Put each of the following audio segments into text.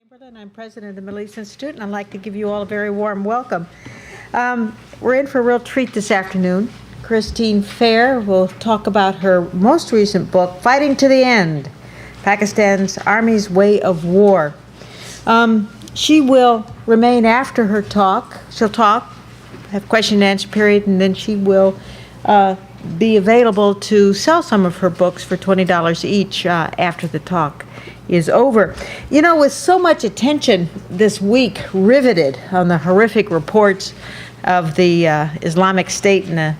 Chamberlain. I'm president of the Middle East Institute, and I'd like to give you all a very warm welcome. We're in for a real treat this afternoon. Christine Fair will talk about her most recent book, Fighting to the End, Pakistan's Army's Way of War. She will remain after her talk. She'll talk, have question and answer period, and then she will be available to sell some of her books for $20 each after the talk is over. You know, with so much attention this week riveted on the horrific reports of the Islamic State and the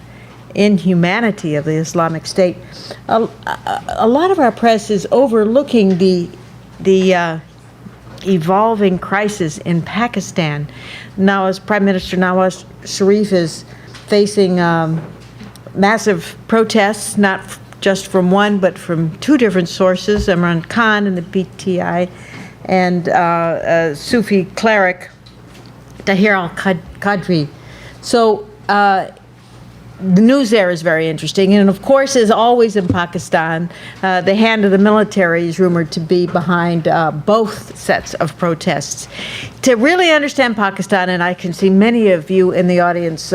inhumanity of the Islamic State, a lot of our press is overlooking the evolving crisis in Pakistan. Now, as Prime Minister Nawaz Sharif is facing massive protests, not just from one, but from two different sources, Imran Khan and the PTI, and Sufi cleric Tahir al-Qadri. So the news there is very interesting. And of course, as always in Pakistan, the hand of the military is rumored to be behind both sets of protests. To really understand Pakistan, and I can see many of you in the audience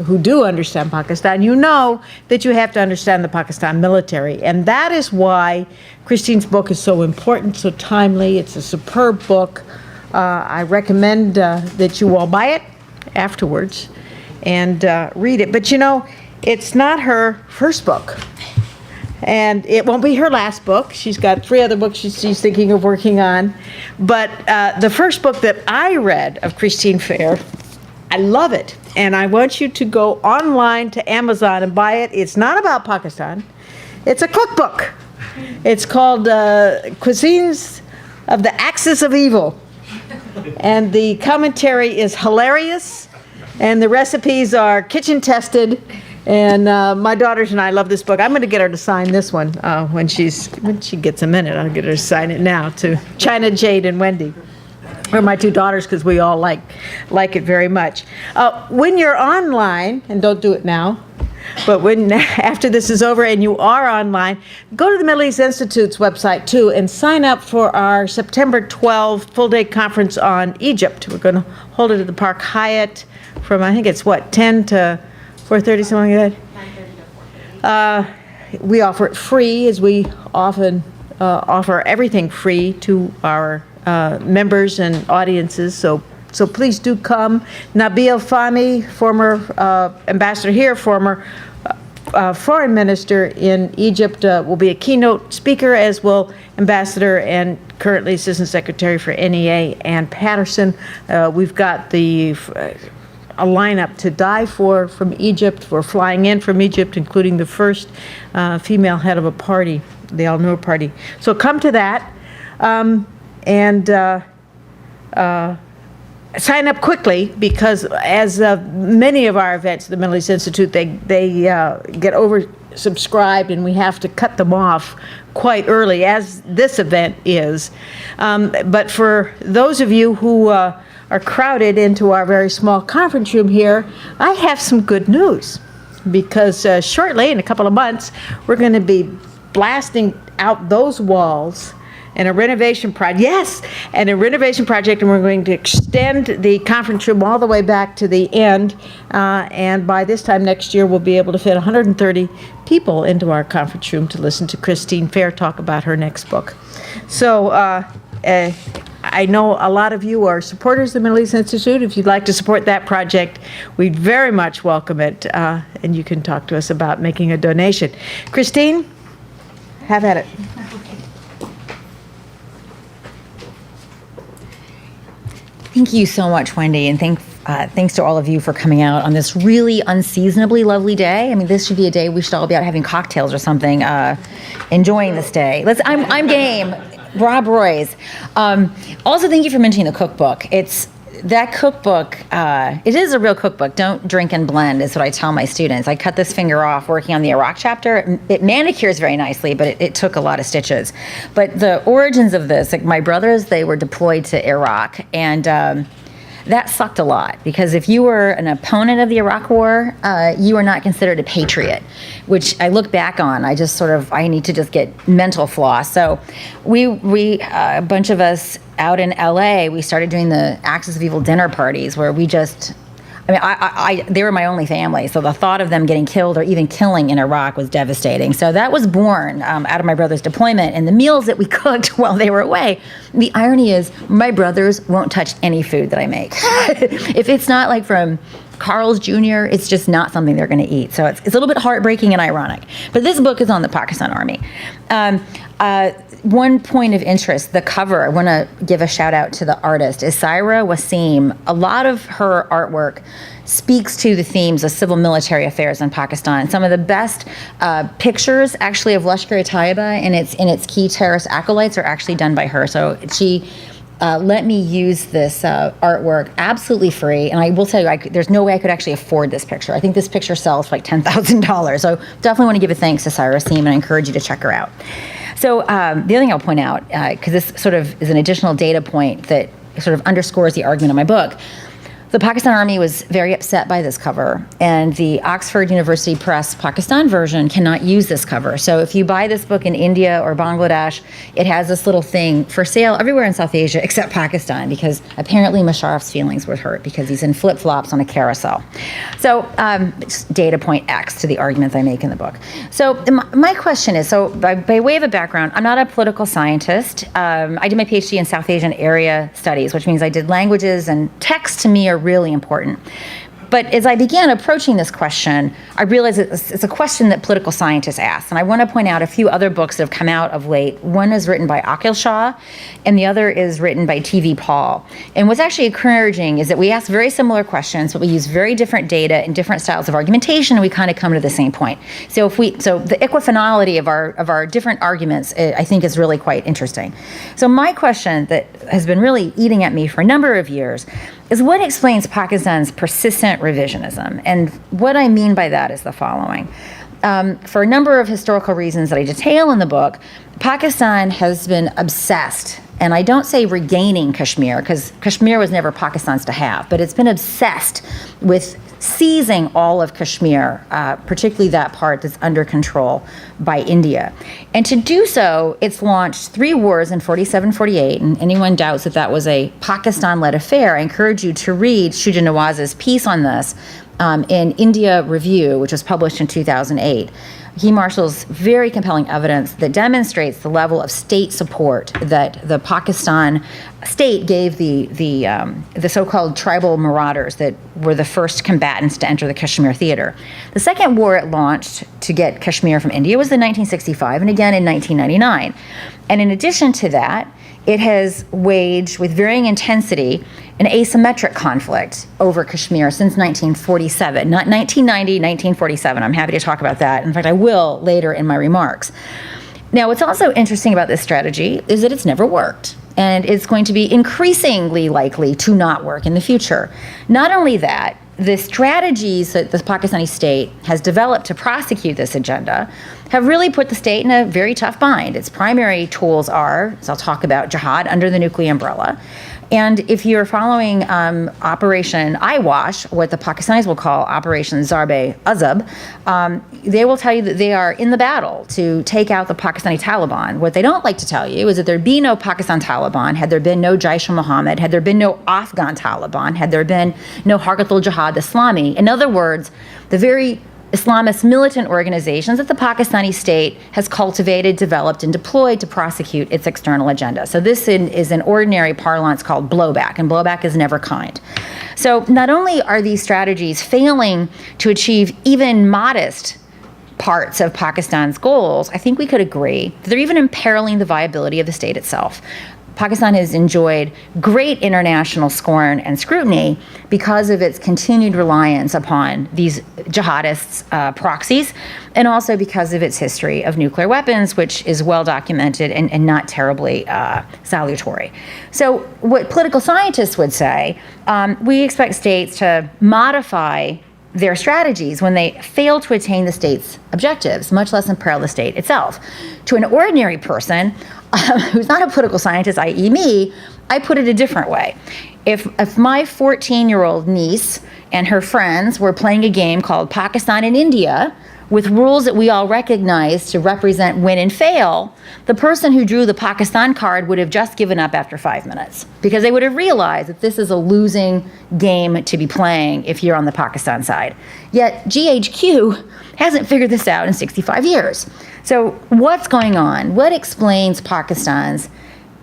who do understand Pakistan, you know that you have to understand the Pakistan military. And that is why Christine's book is so important, so timely. It's a superb book. I recommend that you all buy it afterwards and read it. But you know, it's not her first book. And it won't be her last book. She's got 3 other books she's thinking of working on. But the first book that I read of Christine Fair, I love it, and I want you to go online to Amazon and buy it. It's not about Pakistan. It's a cookbook. It's called Cuisines of the Axis of Evil, and the commentary is hilarious, and the recipes are kitchen tested, and my daughters and I love this book. I'm going to get her to sign this one when she gets a minute. I'll get her to sign it now to China, Jade, and Wendy. Or my 2 daughters, because we all like it very much. When you're online, and don't do it now, but when after this is over and you are online, go to the Middle East Institute's website too and sign up for our September 12 full-day conference on Egypt. We're going to hold it at the Park Hyatt from, I think it's 10 to 4:30, something like that. We offer it free, as we often offer everything free to our members and audiences, so please do come. Nabil Fahmy, former ambassador here, former foreign minister in Egypt, will be a keynote speaker, as will Ambassador and currently Assistant Secretary for NEA Ann Patterson. We've got a lineup to die for from Egypt. We're flying in from Egypt, including the first female head of a party, the Al-Noor Party. So come to that. And sign up quickly, because as many of our events at the Middle East Institute, they get oversubscribed, and we have to cut them off quite early, as this event is. But for those of you who are crowded into our very small conference room here, I have some good news, because shortly, in a couple of months, we're going to be blasting out those walls and a renovation project. Yes, and a renovation project, and we're going to extend the conference room all the way back to the end. And by this time next year, we'll be able to fit 130 people into our conference room to listen to Christine Fair talk about her next book. So I know a lot of you are supporters of the Middle East Institute. If you'd like to support that project, we'd very much welcome it. And you can talk to us about making a donation. Christine, have at it. Thank you so much, Wendy, and thanks to all of you for coming out on this really unseasonably lovely day. I mean, this should be a day we should all be out having cocktails or something, enjoying this day. I'm game. Rob Roy's. Also, thank you for mentioning the cookbook. That cookbook, it is a real cookbook. Don't drink and blend is what I tell my students. I cut this finger off working on the Iraq chapter. It manicures very nicely, but it took a lot of stitches. But the origins of this, like my brothers, they were deployed to Iraq, and that sucked a lot, because if you were an opponent of the Iraq War, you were not considered a patriot, which I look back on. I need to just get mental floss. So a bunch of us out in LA, we started doing the Axis of Evil dinner parties where we just, they were my only family, so the thought of them getting killed or even killing in Iraq was devastating. So that was born out of my brother's deployment and the meals that we cooked while they were away. The irony is my brothers won't touch any food that I make. If it's not like from Carl's Jr., it's just not something they're going to eat. So it's a little bit heartbreaking and ironic. But this book is on the Pakistan Army. One point of interest, the cover, I want to give a shout out to the artist, Isaira Wasim. A lot of her artwork speaks to the themes of civil military affairs in Pakistan. Some of the best pictures actually of Lashkar-e-Taiba and its key terrorist acolytes are actually done by her. So she let me use this artwork absolutely free. And I will tell you, there's no way I could actually afford this picture. I think this picture sells for like $10,000. So definitely want to give a thanks to Isaira Wasim, and I encourage you to check her out. So the other thing I'll point out, because this sort of is an additional data point that sort of underscores the argument of my book, the Pakistan Army was very upset by this cover, and the Oxford University Press Pakistan version cannot use this cover. So if you buy this book in India or Bangladesh, it has this little thing for sale everywhere in South Asia except Pakistan, because apparently Musharraf's feelings were hurt because he's in flip-flops on a carousel. So data point X to the arguments I make in the book. So my question is, so by way of a background, I'm not a political scientist. I did my PhD in South Asian area studies, which means I did languages, and text to me are really important. But as I began approaching this question, I realized it's a question that political scientists ask. And I want to point out a few other books that have come out of late. One is written by Akil Shah, and the other is written by T.V. Paul. And what's actually encouraging is that we ask very similar questions, but we use very different data and different styles of argumentation, and we kind of come to the same point. So the equifinality of our different arguments, I think, is really quite interesting. So my question that has been really eating at me for a number of years is what explains Pakistan's persistent revisionism? And what I mean by that is the following. For a number of historical reasons that I detail in the book, Pakistan has been obsessed, and I don't say regaining Kashmir, because Kashmir was never Pakistan's to have, but it's been obsessed with seizing all of Kashmir, particularly that part that's under control by India. And to do so, it's launched 3 wars in 47-48, and anyone doubts that was a Pakistan-led affair, I encourage you to read Shuja Nawaz's piece on this in India Review, which was published in 2008. He marshals very compelling evidence that demonstrates the level of state support that the Pakistan state gave the so-called tribal marauders that were the first combatants to enter the Kashmir theater. The second war it launched to get Kashmir from India was in 1965 and again in 1999. And in addition to that, it has waged with varying intensity an asymmetric conflict over Kashmir since 1947, not 1990, 1947. I'm happy to talk about that. In fact, I will later in my remarks. Now, what's also interesting about this strategy is that it's never worked, and it's going to be increasingly likely to not work in the future. Not only that, the strategies that the Pakistani state has developed to prosecute this agenda have really put the state in a very tough bind. Its primary tools are, as I'll talk about, jihad under the nuclear umbrella. And if you're following Operation Eyewash, what the Pakistanis will call Operation Zarb-e-Azab, they will tell you that they are in the battle to take out the Pakistani Taliban. What they don't like to tell you is that there'd be no Pakistan Taliban had there been no Jaish-e-Mohammed, had there been no Afghan Taliban, had there been no Harkat-ul-Jihad Islami. In other words, the very Islamist militant organizations that the Pakistani state has cultivated, developed, and deployed to prosecute its external agenda. So this is in ordinary parlance called blowback, and blowback is never kind. So not only are these strategies failing to achieve even modest parts of Pakistan's goals, I think we could agree that they're even imperiling the viability of the state itself. Pakistan has enjoyed great international scorn and scrutiny because of its continued reliance upon these jihadists' proxies, and also because of its history of nuclear weapons, which is well documented and not terribly salutary. So what political scientists would say, we expect states to modify their strategies when they fail to attain the state's objectives, much less imperil the state itself. To an ordinary person who's not a political scientist, i.e. me, I put it a different way. If my 14-year-old niece and her friends were playing a game called Pakistan and India, with rules that we all recognize to represent win and fail, the person who drew the Pakistan card would have just given up after 5 minutes, because they would have realized that this is a losing game to be playing if you're on the Pakistan side. Yet GHQ hasn't figured this out in 65 years. So what's going on? What explains Pakistan's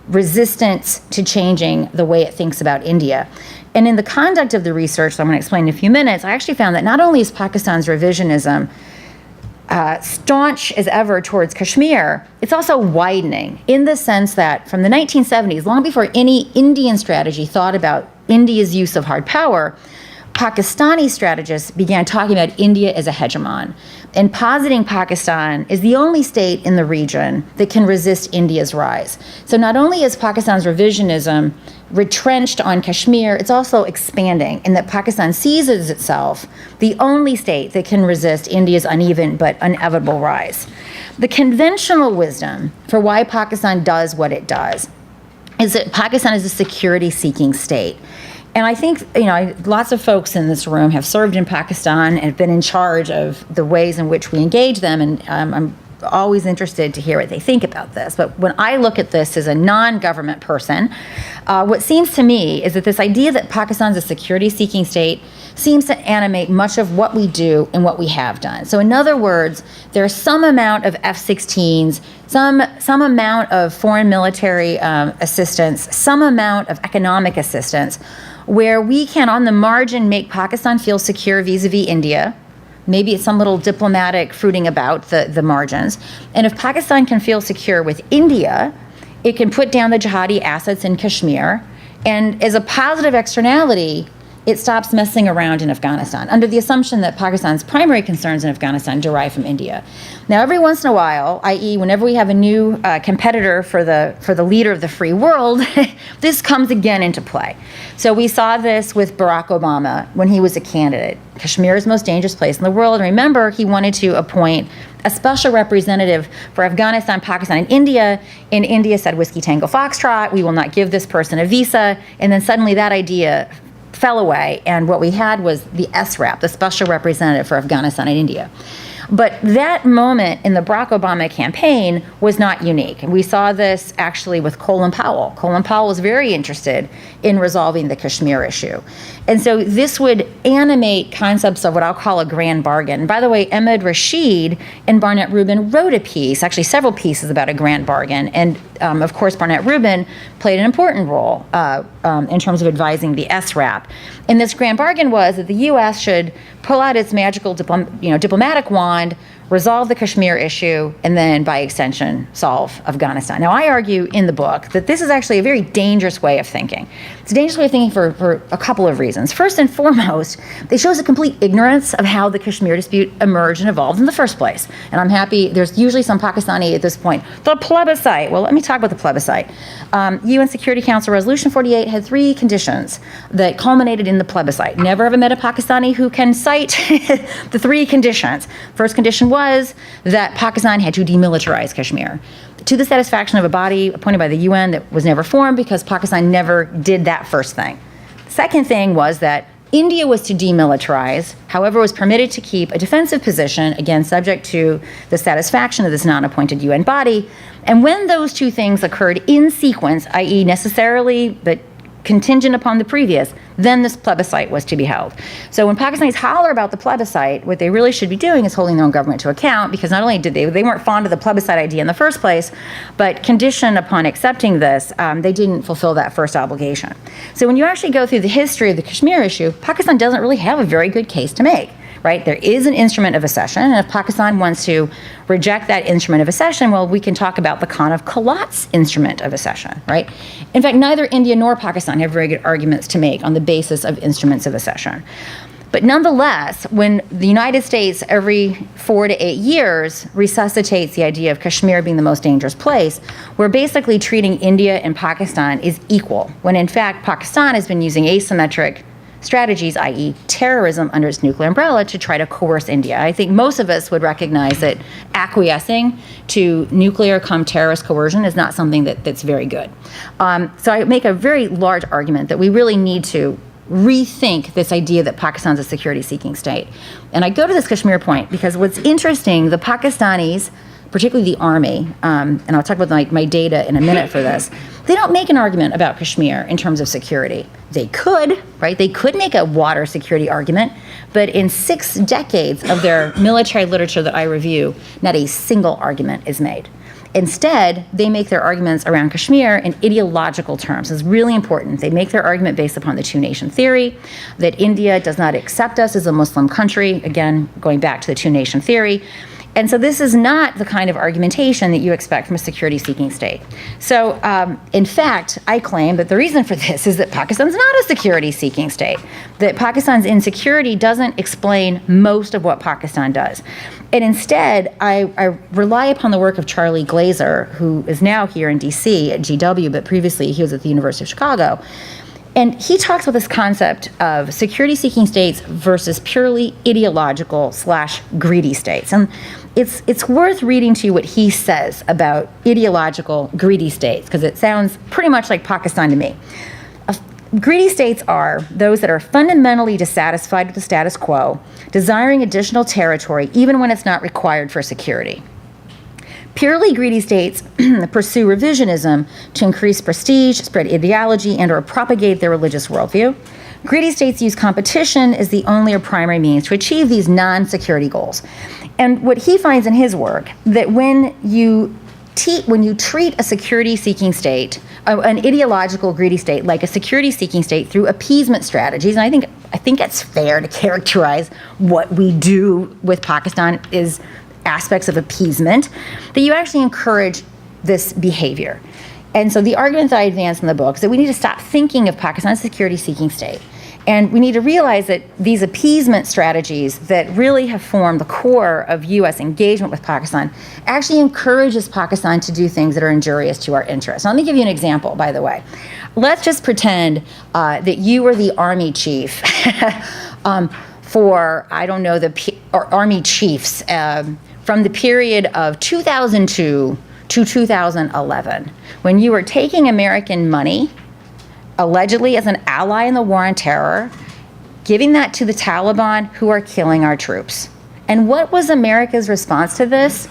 resistance to changing the way it thinks about India? And in the conduct of the research that I'm going to explain in a few minutes, I actually found that not only is Pakistan's revisionism staunch as ever towards Kashmir, it's also widening in the sense that from the 1970s, long before any Indian strategy thought about India's use of hard power, Pakistani strategists began talking about India as a hegemon and positing Pakistan is the only state in the region that can resist India's rise. So not only is Pakistan's revisionism retrenched on Kashmir, it's also expanding in that Pakistan sees as itself the only state that can resist India's uneven but inevitable rise. The conventional wisdom for why Pakistan does what it does is that Pakistan is a security-seeking state. And I think, lots of folks in this room have served in Pakistan and have been in charge of the ways in which we engage them, and I'm always interested to hear what they think about this. But when I look at this as a non-government person, what seems to me is that this idea that Pakistan's a security-seeking state seems to animate much of what we do and what we have done. So in other words, there's some amount of F-16s, some amount of foreign military assistance, some amount of economic assistance, where we can, on the margin, make Pakistan feel secure vis-a-vis India. Maybe it's some little diplomatic fruiting about the margins. And if Pakistan can feel secure with India, it can put down the jihadi assets in Kashmir. And as a positive externality, it stops messing around in Afghanistan, under the assumption that Pakistan's primary concerns in Afghanistan derive from India. Now, every once in a while, i.e. whenever we have a new competitor for the leader of the free world, this comes again into play. So we saw this with Barack Obama when he was a candidate. Kashmir is the most dangerous place in the world. And remember, he wanted to appoint a special representative for Afghanistan, Pakistan, and India. And India said, Whiskey Tango Foxtrot, we will not give this person a visa. And then suddenly that idea fell away, and what we had was the SRAP, the Special Representative for Afghanistan and India. But that moment in the Barack Obama campaign was not unique. And we saw this actually with Colin Powell. Colin Powell was very interested in resolving the Kashmir issue. And so this would animate concepts of what I'll call a grand bargain. By the way, Ahmed Rashid and Barnett Rubin wrote a piece, actually several pieces about a grand bargain. And of course, Barnett Rubin played an important role in terms of advising the SRAP. And this grand bargain was that the U.S. should pull out its magical diplomatic wand, resolve the Kashmir issue, and then, by extension, solve Afghanistan. Now, I argue in the book that this is actually a very dangerous way of thinking. It's a dangerous way of thinking for a couple of reasons. First and foremost, it shows a complete ignorance of how the Kashmir dispute emerged and evolved in the first place. And I'm happy, there's usually some Pakistani at this point. The plebiscite. Well, let me talk about the plebiscite. UN Security Council Resolution 48 had 3 conditions that culminated in the plebiscite. Never ever met a Pakistani who can cite the 3 conditions. First condition was that Pakistan had to demilitarize Kashmir, to the satisfaction of a body appointed by the UN that was never formed because Pakistan never did that first thing. The second thing was that India was to demilitarize, however, was permitted to keep a defensive position, again, subject to the satisfaction of this non-appointed UN body. And when those 2 things occurred in sequence, i.e. necessarily, but contingent upon the previous, then this plebiscite was to be held. So when Pakistanis holler about the plebiscite, what they really should be doing is holding their own government to account, because not only did they weren't fond of the plebiscite idea in the first place, but conditioned upon accepting this, they didn't fulfill that first obligation. So when you actually go through the history of the Kashmir issue, Pakistan doesn't really have a very good case to make. Right? There is an instrument of accession, and if Pakistan wants to reject that instrument of accession, well, we can talk about the Khan of Kalat's instrument of accession, right? In fact, neither India nor Pakistan have very good arguments to make on the basis of instruments of accession. But nonetheless, when the United States every 4 to 8 years resuscitates the idea of Kashmir being the most dangerous place, we're basically treating India and Pakistan as equal, when in fact Pakistan has been using asymmetric strategies, i.e. terrorism under its nuclear umbrella, to try to coerce India. I think most of us would recognize that acquiescing to nuclear terrorist coercion is not something that's very good. So I make a very large argument that we really need to rethink this idea that Pakistan's a security-seeking state. And I go to this Kashmir point because what's interesting, the Pakistanis, particularly the army, and I'll talk about my data in a minute for this, they don't make an argument about Kashmir in terms of security. They could, right? They could make a water security argument, but in 6 decades of their military literature that I review, not a single argument is made. Instead, they make their arguments around Kashmir in ideological terms. It's really important. They make their argument based upon the two-nation theory, that India does not accept us as a Muslim country, again, going back to the two-nation theory. And so this is not the kind of argumentation that you expect from a security-seeking state. So, in fact, I claim that the reason for this is that Pakistan's not a security-seeking state, that Pakistan's insecurity doesn't explain most of what Pakistan does. And instead, I rely upon the work of Charlie Glazer, who is now here in DC at GW, but previously he was at the University of Chicago. And he talks about this concept of security-seeking states versus purely ideological / greedy states. And it's worth reading to you what he says about ideological, greedy states, because it sounds pretty much like Pakistan to me. Greedy states are those that are fundamentally dissatisfied with the status quo, desiring additional territory even when it's not required for security. Purely greedy states pursue revisionism to increase prestige, spread ideology, and/or propagate their religious worldview. Greedy states use competition as the only or primary means to achieve these non-security goals. And what he finds in his work, that when you treat a security-seeking state, an ideological greedy state, like a security-seeking state through appeasement strategies, and I think it's fair to characterize what we do with Pakistan is aspects of appeasement, that you actually encourage this behavior. And so the argument that I advance in the book is that we need to stop thinking of Pakistan as a security-seeking state. And we need to realize that these appeasement strategies that really have formed the core of U.S. engagement with Pakistan actually encourages Pakistan to do things that are injurious to our interests. Now, let me give you an example, by the way. Let's just pretend that you were the army chief for, I don't know, army chiefs from the period of 2002 to 2011, when you were taking American money, allegedly as an ally in the war on terror, giving that to the Taliban, who are killing our troops. And what was America's response to this?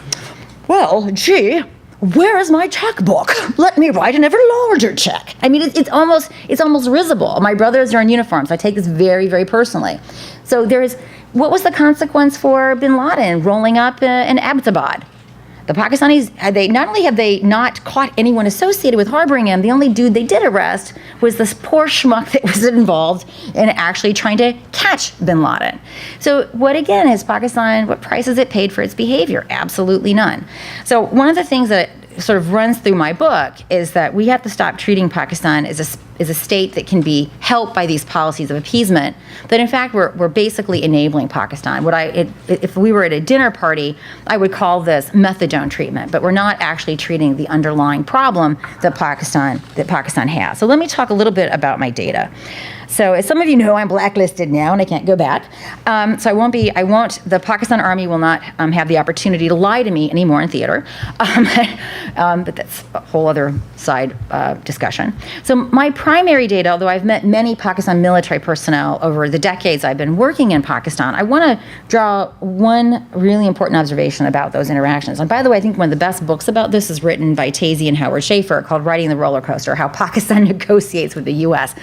Well, gee, where is my checkbook? Let me write an ever larger check. I mean, it's almost risible. My brothers are in uniform, so I take this very, very personally. So what was the consequence for bin Laden rolling up in Abbottabad? The Pakistanis, not only have they not caught anyone associated with harboring him, the only dude they did arrest was this poor schmuck that was involved in actually trying to catch bin Laden. So what price has it paid for its behavior? Absolutely none. So one of the things that sort of runs through my book is that we have to stop treating Pakistan as a state that can be helped by these policies of appeasement, that in fact we're basically enabling Pakistan. If we were at a dinner party, I would call this methadone treatment, but we're not actually treating the underlying problem that Pakistan has. So let me talk a little bit about my data. So as some of you know, I'm blacklisted now and I can't go back. So the Pakistan Army will not have the opportunity to lie to me anymore in theater. But that's a whole other side discussion. So my primary data, although I've met many Pakistan military personnel over the decades I've been working in Pakistan, I want to draw one really important observation about those interactions. And by the way, I think one of the best books about this is written by Tazy and Howard Schaefer called Riding the Roller Coaster, How Pakistan Negotiates with the U.S.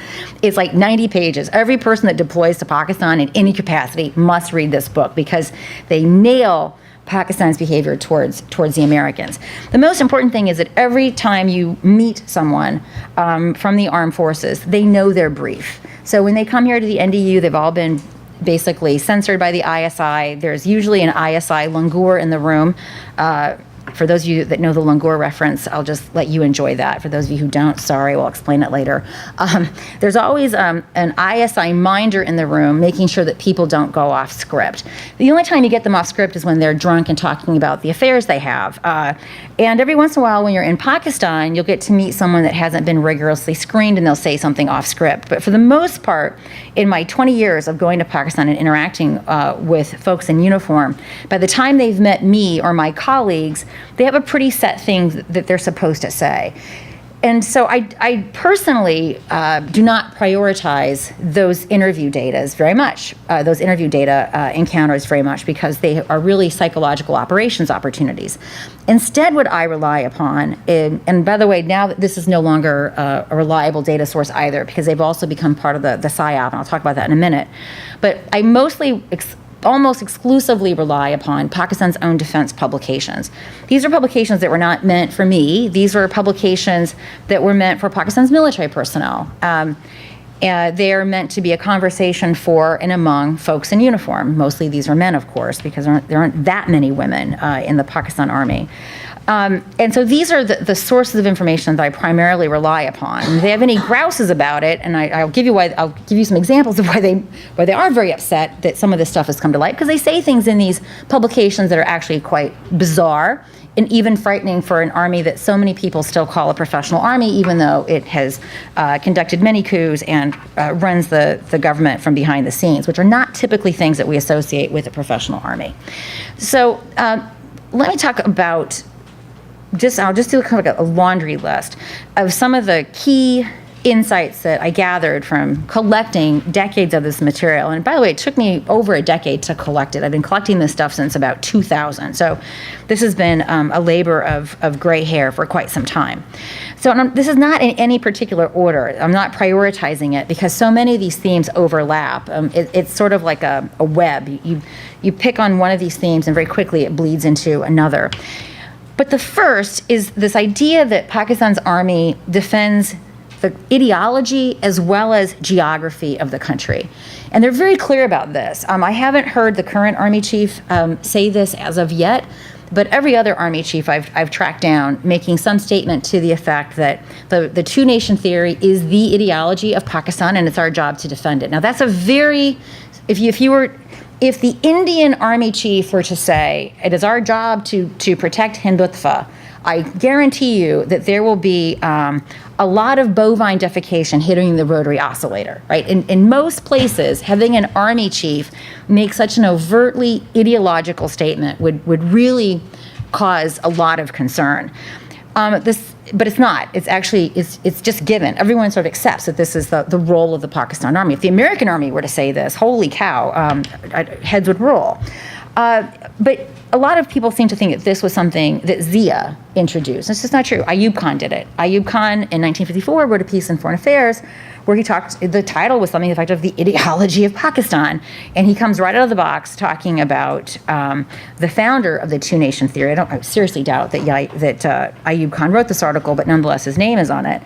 It's like 90 pages. Every person that deploys to Pakistan in any capacity must read this book because they nail Pakistan's behavior towards the Americans. The most important thing is that every time you meet someone from the armed forces, they know their brief. So when they come here to the NDU, they've all been basically censored by the ISI. There's usually an ISI langur in the room For those of you that know the Longoor reference, I'll just let you enjoy that. For those of you who don't, sorry, we'll explain it later. There's always an ISI minder in the room, making sure that people don't go off script. The only time you get them off script is when they're drunk and talking about the affairs they have. And every once in a while, when you're in Pakistan, you'll get to meet someone that hasn't been rigorously screened, and they'll say something off script. But for the most part, in my 20 years of going to Pakistan and interacting with folks in uniform, by the time they've met me or my colleagues, they have a pretty set thing that they're supposed to say. And so I personally do not prioritize those interview data very much, those interview data encounters very much, because they are really psychological operations opportunities. Instead, what I rely upon, and by the way, now this is no longer a reliable data source either, because they've also become part of the PSYOP, and I'll talk about that in a minute. But I mostly almost exclusively rely upon Pakistan's own defense publications. These are publications that were not meant for me. These were publications that were meant for Pakistan's military personnel. They are meant to be a conversation for and among folks in uniform. Mostly these are men, of course, because there aren't that many women in the Pakistan Army. And so these are the sources of information that I primarily rely upon. If they have any grouses about it, and I'll give you some examples of why they are very upset that some of this stuff has come to light, because they say things in these publications that are actually quite bizarre and even frightening for an army that so many people still call a professional army, even though it has conducted many coups and runs the government from behind the scenes, which are not typically things that we associate with a professional army. So let me talk about I'll just do kind of a laundry list of some of the key insights that I gathered from collecting decades of this material. And by the way, it took me over a decade to collect it. I've been collecting this stuff since about 2000. So this has been a labor of gray hair for quite some time. So this is not in any particular order. I'm not prioritizing it because so many of these themes overlap. It's sort of like a web. You pick on one of these themes and very quickly it bleeds into another. But the first is this idea that Pakistan's army defends the ideology as well as geography of the country. And they're very clear about this. I haven't heard the current army chief say this as of yet, but every other army chief I've tracked down making some statement to the effect that the two-nation theory is the ideology of Pakistan and it's our job to defend it. Now that's a very, if the Indian army chief were to say, it is our job to protect Hindutva, I guarantee you that there will be a lot of bovine defecation hitting the rotary oscillator, right? In most places, having an army chief make such an overtly ideological statement would really cause a lot of concern. But it's not. It's actually, it's just given. Everyone sort of accepts that this is the role of the Pakistan Army. If the American Army were to say this, holy cow, heads would roll. But a lot of people seem to think that this was something that Zia introduced. It's just not true. Ayub Khan did it. Ayub Khan in 1954 wrote a piece in Foreign Affairs where he talked, the title was something to the effect of the ideology of Pakistan. And he comes right out of the box talking about the founder of the two-nation theory. I seriously doubt that Ayub Khan wrote this article, but nonetheless his name is on it.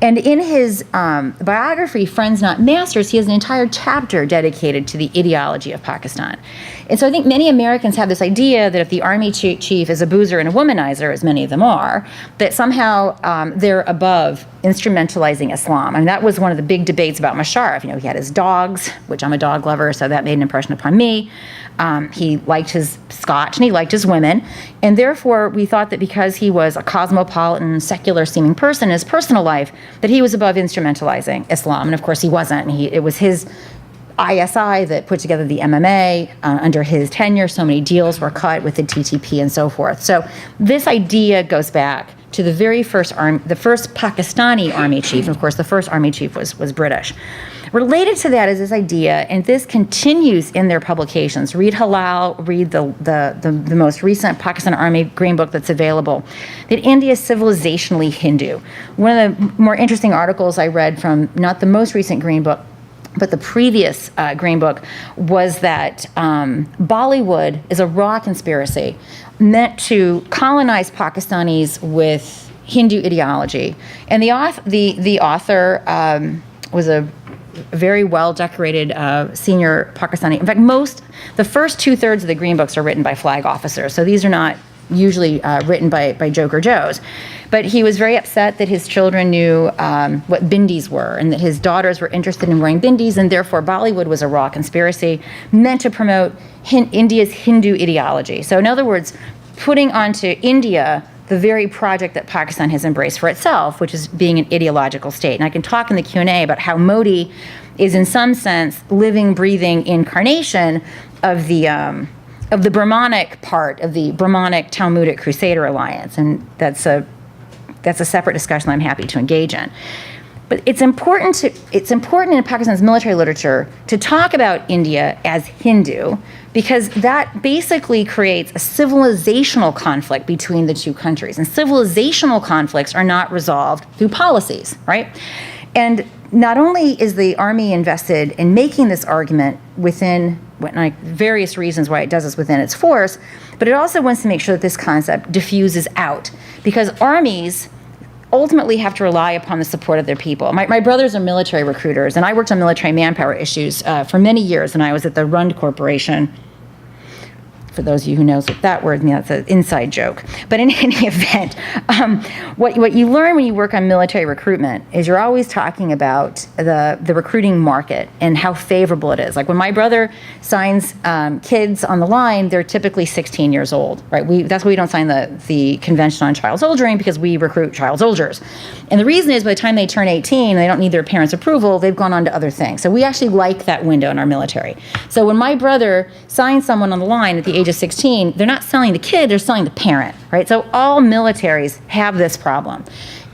And in his biography, Friends Not Masters, he has an entire chapter dedicated to the ideology of Pakistan. And so I think many Americans have this idea that if the army chief is a boozer and a womanizer, as many of them are, that somehow they're above instrumentalizing Islam. I mean, that was one of the big debates about Musharraf. He had his dogs, which I'm a dog lover, so that made an impression upon me. He liked his scotch and he liked his women. And therefore, we thought that because he was a cosmopolitan, secular-seeming person in his personal life, that he was above instrumentalizing Islam. And of course, he wasn't. It was his ISI that put together the MMA. Under his tenure, so many deals were cut with the TTP and so forth. So this idea goes back to the very first the first Pakistani army chief. And of course, the first army chief was British. Related to that is this idea, and this continues in their publications. Read Halal, read the most recent Pakistan Army Green Book that's available, that India is civilizationally Hindu. One of the more interesting articles I read from not the most recent Green Book, but the previous Green Book, was that Bollywood is a raw conspiracy meant to colonize Pakistanis with Hindu ideology. And the author was a very well-decorated senior Pakistani. In fact, the first 2/3 of the Green Books are written by flag officers. So these are not usually written by Joker Joes. But he was very upset that his children knew what bindis were and that his daughters were interested in wearing bindis, and therefore Bollywood was a raw conspiracy meant to promote India's Hindu ideology. So in other words, putting onto India the very project that Pakistan has embraced for itself, which is being an ideological state. And I can talk in the Q&A about how Modi is in some sense living, breathing incarnation of the Brahmanic part of the Brahmanic Talmudic Crusader alliance. And that's a separate discussion I'm happy to engage in. But it's important in Pakistan's military literature to talk about India as Hindu, because that basically creates a civilizational conflict between the two countries. And civilizational conflicts are not resolved through policies, right? And not only is the army invested in making this argument within various reasons why it does this within its force, but it also wants to make sure that this concept diffuses out, because armies ultimately have to rely upon the support of their people. My brothers are military recruiters, and I worked on military manpower issues for many years, and I was at the Rund Corporation. For those of you who knows what that word means, that's an inside joke. But in any event, what you learn when you work on military recruitment is you're always talking about the recruiting market and how favorable it is. Like when my brother signs kids on the line, they're typically 16 years old, right? That's why we don't sign the Convention on Child Soldiering, because we recruit child soldiers. And the reason is by the time they turn 18, they don't need their parents' approval, they've gone on to other things. So we actually like that window in our military. So when my brother signs someone on the line at the age of 16, they're not selling the kid, they're selling the parent, right? So all militaries have this problem.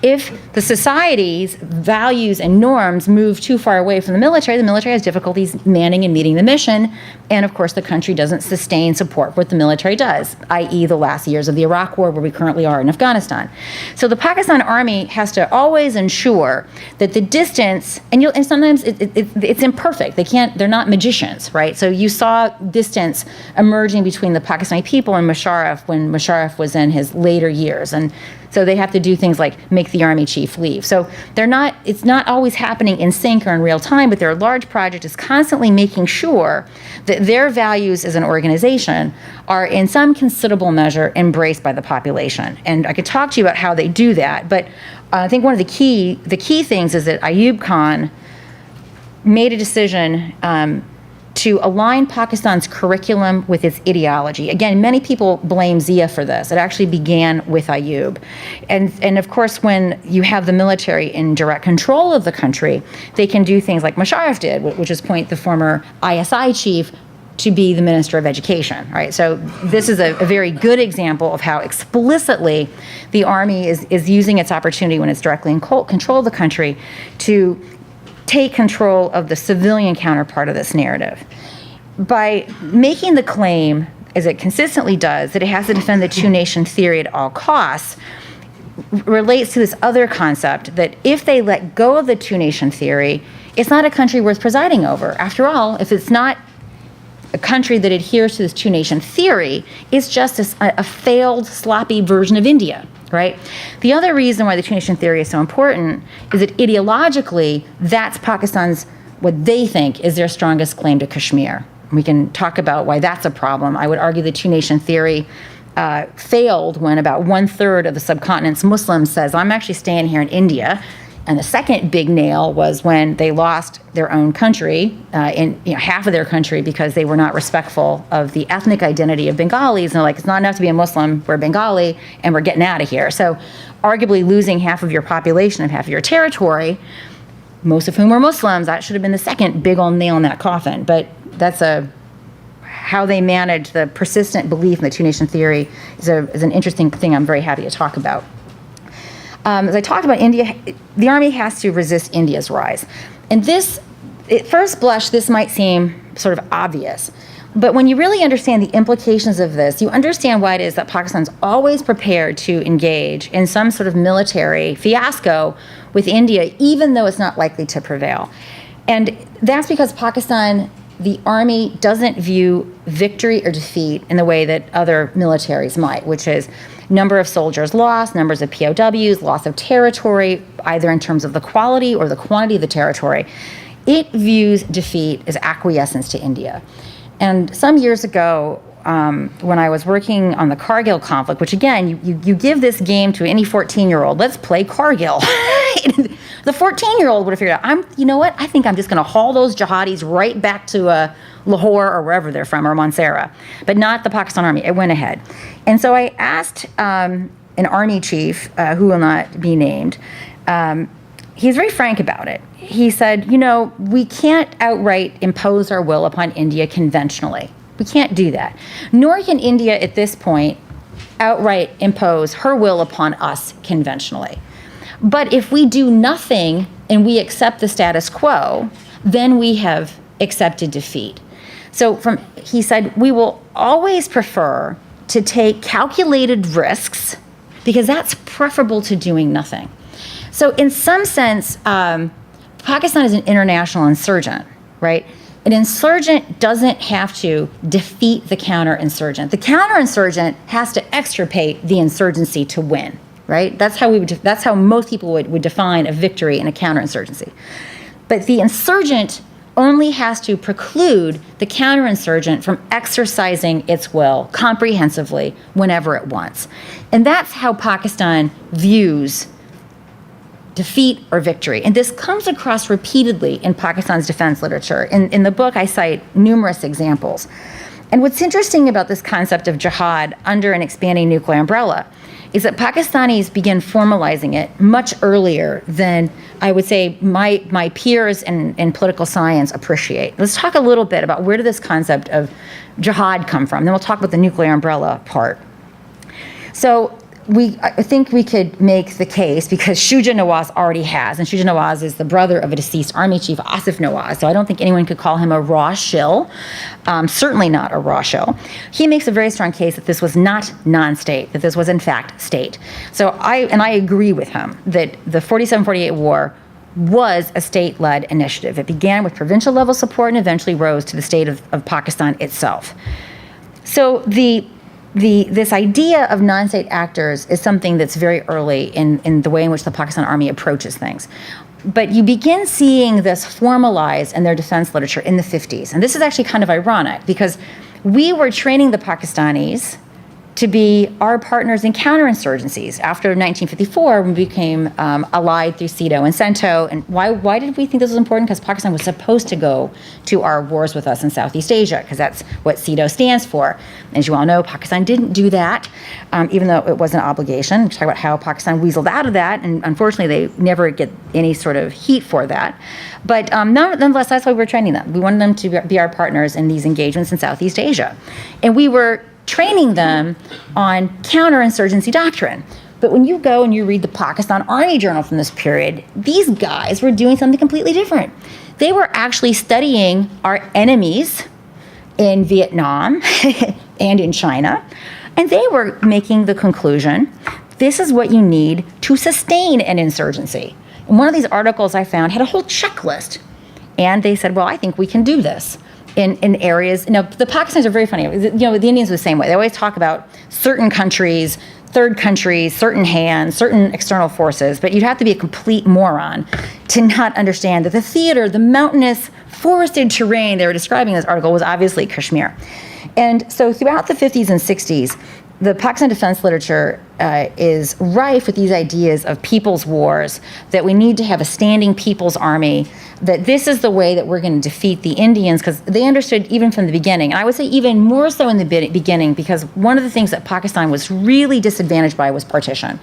If the society's values and norms move too far away from the military has difficulties manning and meeting the mission, and of course the country doesn't sustain support for what the military does, i.e. the last years of the Iraq War, where we currently are in Afghanistan. So the Pakistan Army has to always ensure that the distance, and sometimes it's imperfect, they're not magicians, right? So you saw distance emerging between the Pakistani people and Musharraf when Musharraf was in his later years, and so they have to do things like make the army chief leave. So it's not always happening in sync or in real time, but their large project is constantly making sure that their values as an organization are in some considerable measure embraced by the population. And I could talk to you about how they do that, but I think one of the key things is that Ayub Khan made a decision to align Pakistan's curriculum with its ideology. Again, many people blame Zia for this. It actually began with Ayub. And of course, when you have the military in direct control of the country, they can do things like Musharraf did, which is appoint the former ISI chief to be the Minister of Education, right? So this is a very good example of how explicitly the army is using its opportunity when it's directly in control of the country to take control of the civilian counterpart of this narrative. By making the claim, as it consistently does, that it has to defend the two-nation theory at all costs, relates to this other concept that if they let go of the two-nation theory, it's not a country worth presiding over. After all, if it's not a country that adheres to this two-nation theory, it's just a failed, sloppy version of India. Right? The other reason why the two-nation theory is so important is that ideologically, that's Pakistan's, what they think is their strongest claim to Kashmir. We can talk about why that's a problem. I would argue the two-nation theory failed when about 1/3 of the subcontinent's Muslims says, I'm actually staying here in India. And the second big nail was when they lost their own country, half of their country, because they were not respectful of the ethnic identity of Bengalis. And they're like, it's not enough to be a Muslim, we're Bengali, and we're getting out of here. So arguably losing half of your population and half of your territory, most of whom were Muslims, that should have been the second big old nail in that coffin. But that's how they manage the persistent belief in the two-nation theory is an interesting thing I'm very happy to talk about. As I talked about India, the army has to resist India's rise. And this, at first blush, this might seem sort of obvious. But when you really understand the implications of this, you understand why it is that Pakistan's always prepared to engage in some sort of military fiasco with India, even though it's not likely to prevail. And that's because Pakistan, the army doesn't view victory or defeat in the way that other militaries might, which is number of soldiers lost, numbers of POWs, loss of territory, either in terms of the quality or the quantity of the territory. It views defeat as acquiescence to India. And some years ago, when I was working on the Cargill conflict, which again, you give this game to any 14-year-old, let's play Cargill. The 14-year-old would have figured out, you know what, I think I'm just going to haul those jihadis right back to Lahore or wherever they're from, or Mansehra, but not the Pakistan Army. It went ahead. And so I asked an army chief, who will not be named, he's very frank about it. He said, we can't outright impose our will upon India conventionally. We can't do that. Nor can India at this point outright impose her will upon us conventionally. But if we do nothing and we accept the status quo, then we have accepted defeat. So he said, we will always prefer to take calculated risks because that's preferable to doing nothing. So in some sense, Pakistan is an international insurgent, right? An insurgent doesn't have to defeat the counterinsurgent. The counterinsurgent has to extirpate the insurgency to win, right? That's how most people would define a victory in a counterinsurgency. But the insurgent only has to preclude the counterinsurgent from exercising its will comprehensively whenever it wants. And that's how Pakistan views defeat or victory. And this comes across repeatedly in Pakistan's defense literature. In the book, I cite numerous examples. And what's interesting about this concept of jihad under an expanding nuclear umbrella is that Pakistanis begin formalizing it much earlier than I would say my peers in political science appreciate. Let's talk a little bit about where did this concept of jihad come from. Then we'll talk about the nuclear umbrella part. So I think we could make the case, because Shuja Nawaz already has, and Shuja Nawaz is the brother of a deceased army chief, Asif Nawaz, so I don't think anyone could call him a raw shill, certainly not a raw shill. He makes a very strong case that this was not non-state, that this was in fact state. So I agree with him that the 47-48 war was a state-led initiative. It began with provincial level support and eventually rose to the state of Pakistan itself. So this idea of non-state actors is something that's very early in the way in which the Pakistan Army approaches things. But you begin seeing this formalized in their defense literature in the 50s. And this is actually kind of ironic because we were training the Pakistanis to be our partners in counterinsurgencies after 1954 when we became allied through SEATO and CENTO. And why did we think this was important? Because Pakistan was supposed to go to our wars with us in Southeast Asia, because that's what SEATO stands for. As you all know, Pakistan didn't do that, even though it was an obligation. We talk about how Pakistan weaseled out of that, and unfortunately they never get any sort of heat for that. But nonetheless, that's why we were training them. We wanted them to be our partners in these engagements in Southeast Asia. And we were training them on counterinsurgency doctrine. But when you go and you read the Pakistan Army Journal from this period, these guys were doing something completely different. They were actually studying our enemies in Vietnam and in China, and they were making the conclusion, this is what you need to sustain an insurgency. And one of these articles I found had a whole checklist, and they said, well, I think we can do this. In areas, the Pakistanis are very funny. The Indians are the same way. They always talk about certain countries, third countries, certain hands, certain external forces, but you'd have to be a complete moron to not understand that the theater, the mountainous, forested terrain they were describing in this article was obviously Kashmir. And so throughout the 50s and 60s, the Pakistan defense literature is rife with these ideas of people's wars, that we need to have a standing people's army, that this is the way that we're going to defeat the Indians, because they understood even from the beginning. And I would say even more so in the beginning, because one of the things that Pakistan was really disadvantaged by was partition.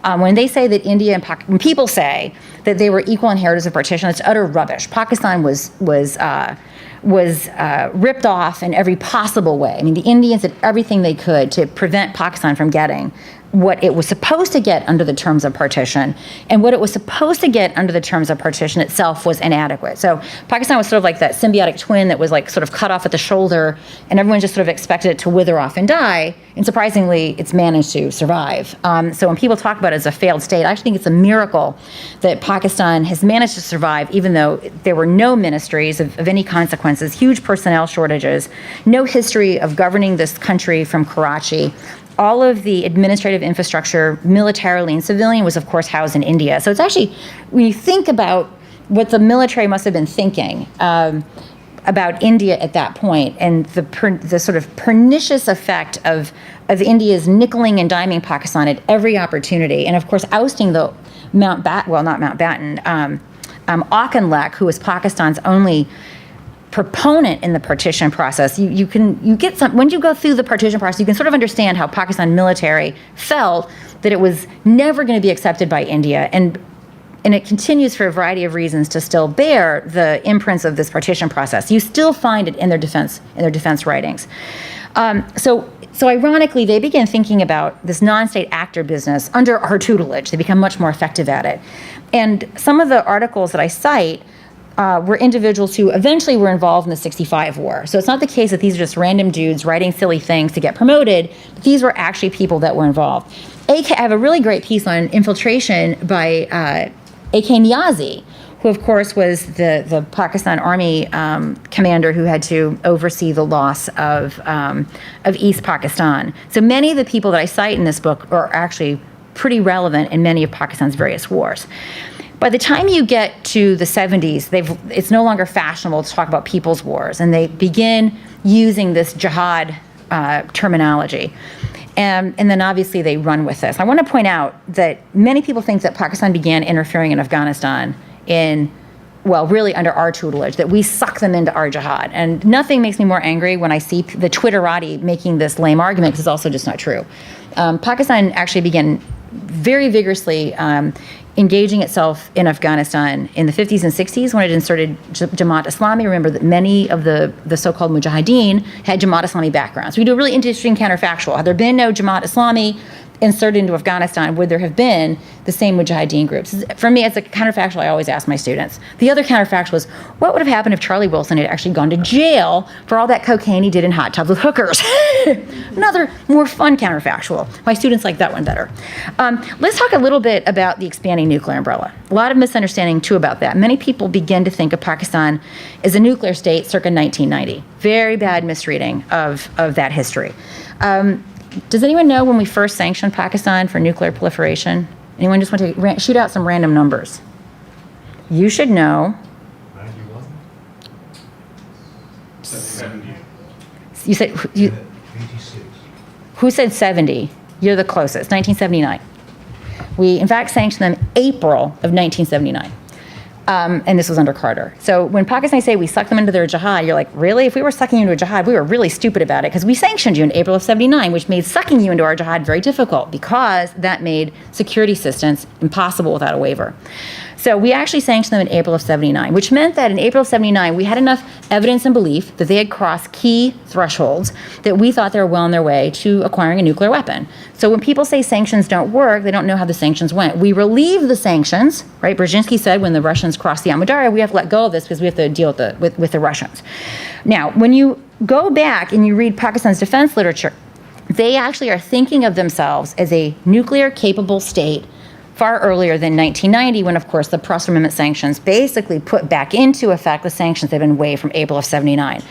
When they say that India and when people say that they were equal inheritors of partition, it's utter rubbish. Pakistan was ripped off in every possible way. I mean, the Indians did everything they could to prevent Pakistan from getting what it was supposed to get under the terms of partition, and what it was supposed to get under the terms of partition itself was inadequate. So Pakistan was sort of like that symbiotic twin that was like sort of cut off at the shoulder, and everyone just sort of expected it to wither off and die, and surprisingly, it's managed to survive. So when people talk about it as a failed state, I actually think it's a miracle that Pakistan has managed to survive, even though there were no ministries of any consequences, huge personnel shortages, no history of governing this country from Karachi. All of the administrative infrastructure, militarily and civilian, was of course housed in India. So it's actually, when you think about what the military must have been thinking, about India at that point and the sort of pernicious effect of India's nickeling and diming Pakistan at every opportunity, and of course ousting the Auchinleck, who was Pakistan's only proponent in the partition process. You get some, when you go through the partition process, you can sort of understand how Pakistan military felt that it was never going to be accepted by India, and it continues for a variety of reasons to still bear the imprints of this partition process. You still find it in their defense writings. So ironically, they begin thinking about this non-state actor business under our tutelage. They become much more effective at it. And some of the articles that I cite were individuals who eventually were involved in the 65 war. So it's not the case that these are just random dudes writing silly things to get promoted. But these were actually people that were involved. I have a really great piece on infiltration by A.K. Niazi, who of course was the Pakistan Army commander who had to oversee the loss of East Pakistan. So many of the people that I cite in this book are actually pretty relevant in many of Pakistan's various wars. By the time you get to the 70s, it's no longer fashionable to talk about people's wars, and they begin using this jihad terminology. And then obviously they run with this. I want to point out that many people think that Pakistan began interfering in Afghanistan really under our tutelage, that we suck them into our jihad. And nothing makes me more angry when I see the Twitterati making this lame argument, because it's also just not true. Pakistan actually began very vigorously engaging itself in Afghanistan in the 50s and 60s when it inserted Jamaat Islami. Remember that many of the so-called Mujahideen had Jamaat Islami backgrounds. We do a really interesting counterfactual. Had there been no Jamaat Islami inserted into Afghanistan, would there have been the same Mujahideen groups? For me, as a counterfactual, I always ask my students. The other counterfactual was, what would have happened if Charlie Wilson had actually gone to jail for all that cocaine he did in hot tubs with hookers? Another more fun counterfactual. My students like that one better. Let's talk a little bit about the expanding nuclear umbrella. A lot of misunderstanding, too, about that. Many people begin to think of Pakistan as a nuclear state circa 1990. Very bad misreading of that history. Does anyone know when we first sanctioned Pakistan for nuclear proliferation? Anyone just want to shoot out some random numbers? You should know. 91? 70. You said 86. who said 70? You're the closest. 1979. We in fact sanctioned them April of 1979. And this was under Carter. So when Pakistan say we suck them into their jihad, you're like, really? If we were sucking you into a jihad, we were really stupid about it, because we sanctioned you in April of 79, which made sucking you into our jihad very difficult, because that made security assistance impossible without a waiver. So we actually sanctioned them in April of 79, which meant that in April of 79, we had enough evidence and belief that they had crossed key thresholds that we thought they were well on their way to acquiring a nuclear weapon. So when people say sanctions don't work, they don't know how the sanctions went. We relieved the sanctions, right? Brzezinski said when the Russians crossed the Amudarya, we have to let go of this because we have to deal with the Russians. Now, when you go back and you read Pakistan's defense literature, they actually are thinking of themselves as a nuclear capable state far earlier than 1990, when, of course, the Prosser Amendment sanctions basically put back into effect the sanctions that had been waived from April of 79.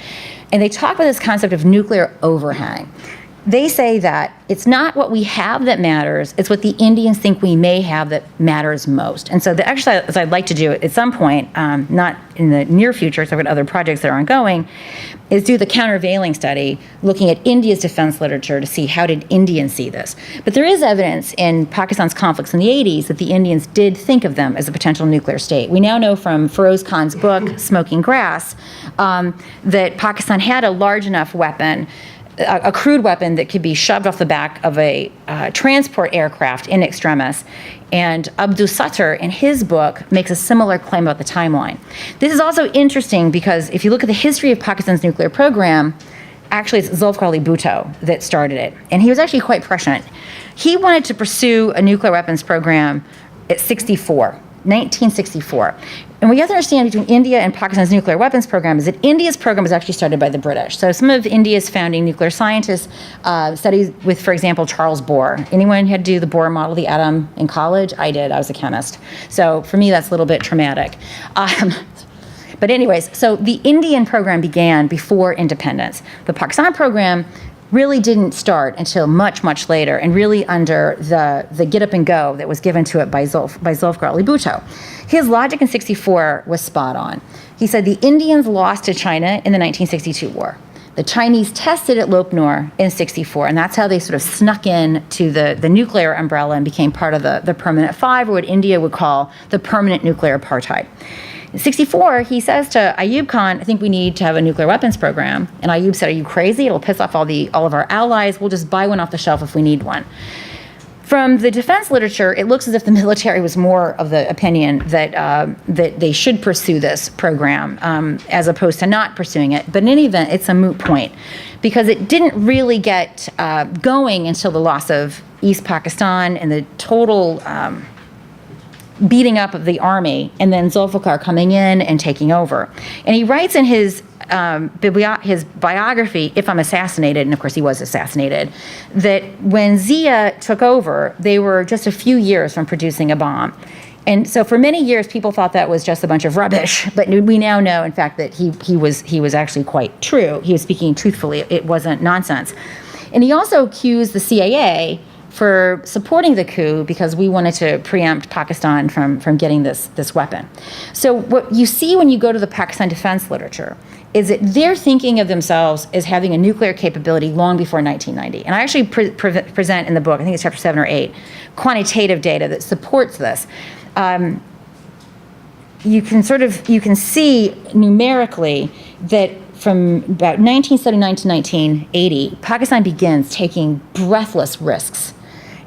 And they talk about this concept of nuclear overhang. They say that it's not what we have that matters, it's what the Indians think we may have that matters most. And so the exercise I'd like to do at some point, not in the near future, because I've got other projects that are ongoing, is do the countervailing study, looking at India's defense literature to see how did Indians see this. But there is evidence in Pakistan's conflicts in the 80s that the Indians did think of them as a potential nuclear state. We now know from Feroz Khan's book, Smoking Grass, that Pakistan had a large enough weapon, a crude weapon that could be shoved off the back of a transport aircraft in extremis. And Abdus Sattar, in his book, makes a similar claim about the timeline. This is also interesting because if you look at the history of Pakistan's nuclear program, actually it's Zulfikar Ali Bhutto that started it. And he was actually quite prescient. He wanted to pursue a nuclear weapons program at 1964. And what you have to understand between India and Pakistan's nuclear weapons program is that India's program was actually started by the British. So some of India's founding nuclear scientists studied with, for example, Charles Bohr. Anyone had to do the Bohr model of the atom in college? I did. I was a chemist. So for me, that's a little bit traumatic. But anyways, so the Indian program began before independence. The Pakistan program really didn't start until much, much later, and really under the get up and go that was given to it by Zulfikar Ali Bhutto. His logic in 64 was spot on. He said the Indians lost to China in the 1962 war. The Chinese tested at Lop Nor in 64, and that's how they sort of snuck in to the nuclear umbrella and became part of the Permanent Five, or what India would call the permanent nuclear apartheid. In 64, he says to Ayub Khan, I think we need to have a nuclear weapons program. And Ayub said, are you crazy? It'll piss off all of our allies. We'll just buy one off the shelf if we need one. From the defense literature, it looks as if the military was more of the opinion that they should pursue this program as opposed to not pursuing it. But in any event, it's a moot point because it didn't really get going until the loss of East Pakistan and the total beating up of the army, and then Zulfikar coming in and taking over. And he writes in his biography, If I'm Assassinated, and of course he was assassinated, that when Zia took over, they were just a few years from producing a bomb. And so for many years, people thought that was just a bunch of rubbish. But we now know, in fact, that he was actually quite true. He was speaking truthfully. It wasn't nonsense. And he also accused the CIA for supporting the coup because we wanted to preempt Pakistan from getting this weapon. So what you see when you go to the Pakistan defense literature is that they're thinking of themselves as having a nuclear capability long before 1990. And I actually present in the book, I think it's chapter 7 or 8, quantitative data that supports this. You can see numerically that from about 1979 to 1980, Pakistan begins taking breathless risks.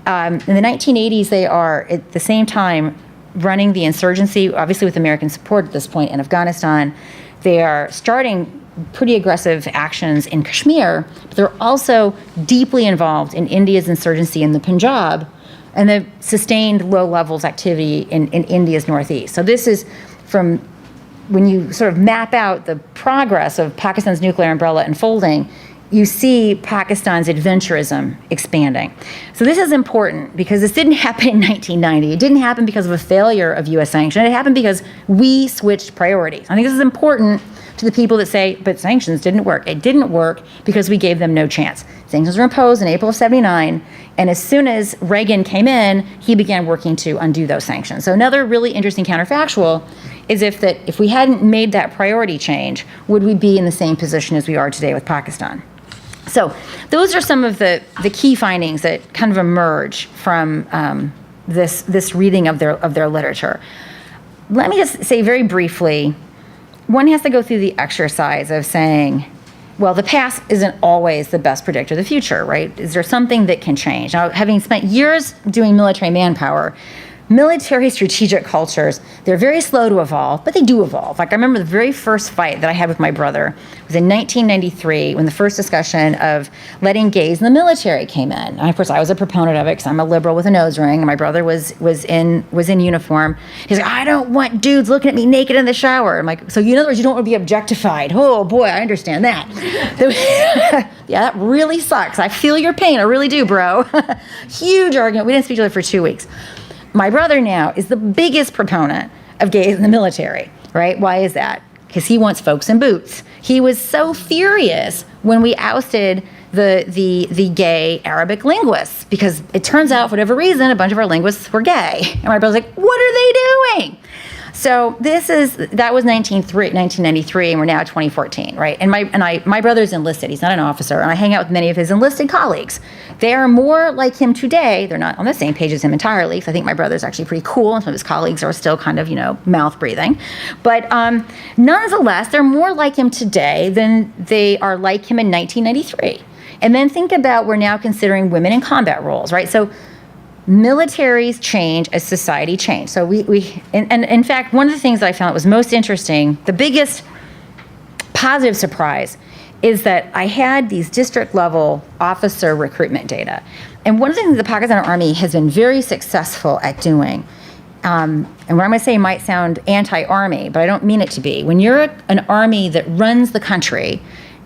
In the 1980s, they are at the same time running the insurgency, obviously with American support at this point in Afghanistan. They are starting pretty aggressive actions in Kashmir, but they're also deeply involved in India's insurgency in the Punjab and the sustained low levels activity in India's northeast. So this is from when you sort of map out the progress of Pakistan's nuclear umbrella unfolding, you see Pakistan's adventurism expanding. So this is important because this didn't happen in 1990. It didn't happen because of a failure of U.S. sanction. It happened because we switched priorities. I think this is important to the people that say, but sanctions didn't work. It didn't work because we gave them no chance. Sanctions were imposed in April of 79, and as soon as Reagan came in, he began working to undo those sanctions. So another really interesting counterfactual is if we hadn't made that priority change, would we be in the same position as we are today with Pakistan? So those are some of the key findings that kind of emerge from this reading of their literature. Let me just say very briefly, one has to go through the exercise of saying, well, the past isn't always the best predictor of the future, right? Is there something that can change? Now, having spent years doing military manpower, military strategic cultures, they're very slow to evolve, but they do evolve. Like I remember the very first fight that I had with my brother was in 1993 when the first discussion of letting gays in the military came in. And of course, I was a proponent of it because I'm a liberal with a nose ring, and my brother was in uniform. He's like, I don't want dudes looking at me naked in the shower. I'm like, so in other words, you don't want to be objectified. Oh boy, I understand that. Yeah, that really sucks. I feel your pain. I really do, bro. Huge argument. We didn't speak to each other for 2 weeks. My brother now is the biggest proponent of gays in the military, right? Why is that? Because he wants folks in boots. He was so furious when we ousted the gay Arabic linguists because it turns out, for whatever reason, a bunch of our linguists were gay. And my brother's like, what are they doing? So that was 1993, and we're now 2014, right? And my brother's enlisted. He's not an officer, and I hang out with many of his enlisted colleagues. They are more like him today. They're not on the same page as him entirely, because I think my brother's actually pretty cool, and some of his colleagues are still kind of, mouth breathing. But nonetheless, they're more like him today than they are like him in 1993. And then think about, we're now considering women in combat roles, right? So militaries change as society change. So and in fact, one of the things that I found was most interesting, the biggest positive surprise, is that I had these district level officer recruitment data. And one of the things the Pakistan Army has been very successful at doing, and what I'm gonna say might sound anti-army, but I don't mean it to be. When you're an army that runs the country,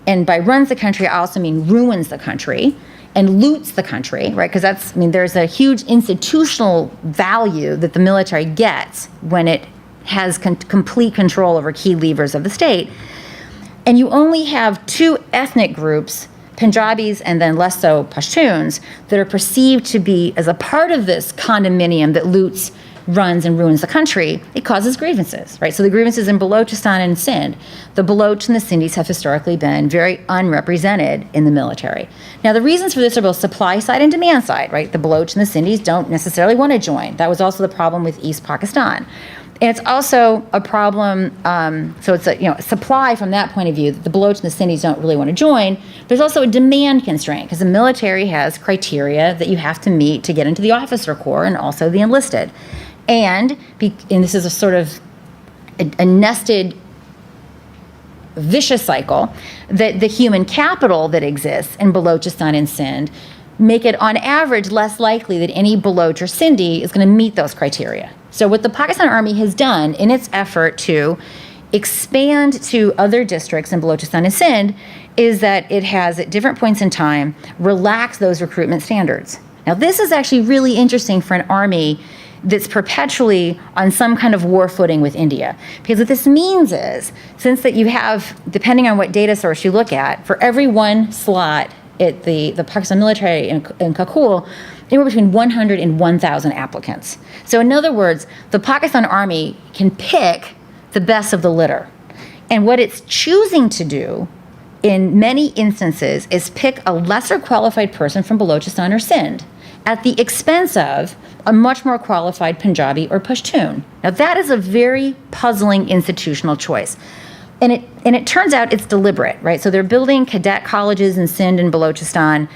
and by runs the country, I also mean ruins the country, and loots the country, right? Because there's a huge institutional value that the military gets when it has complete control over key levers of the state. And you only have two ethnic groups Punjabis and then less so Pashtuns that are perceived to be as a part of this condominium that loots, runs, and ruins the country. It causes grievances, right? So the grievances in Balochistan and Sindh, the Baloch and the Sindhis have historically been very unrepresented in the military. Now, the reasons for this are both supply side and demand side, right? The Baloch and the Sindhis don't necessarily want to join. That was also the problem with East Pakistan. And it's also a problem, so it's a supply from that point of view, that the Baloch and the Sindhis don't really want to join. There's also a demand constraint because the military has criteria that you have to meet to get into the officer corps and also the enlisted. And this is a sort of a nested vicious cycle, that the human capital that exists in Balochistan and Sindh make it on average less likely that any Baloch or Sindhi is going to meet those criteria. So what the Pakistan Army has done in its effort to expand to other districts in Balochistan and Sindh is that it has, at different points in time, relaxed those recruitment standards. Now, this is actually really interesting for an army that's perpetually on some kind of war footing with India. Because what this means is, since that you have, depending on what data source you look at, for every one slot at the Pakistan military in Kakul, anywhere between 100 and 1,000 applicants. So in other words, the Pakistan Army can pick the best of the litter. And what it's choosing to do in many instances is pick a lesser qualified person from Balochistan or Sindh at the expense of a much more qualified Punjabi or Pashtun. Now that is a very puzzling institutional choice. And it turns out it's deliberate, right? So they're building cadet colleges in Sindh and Balochistan.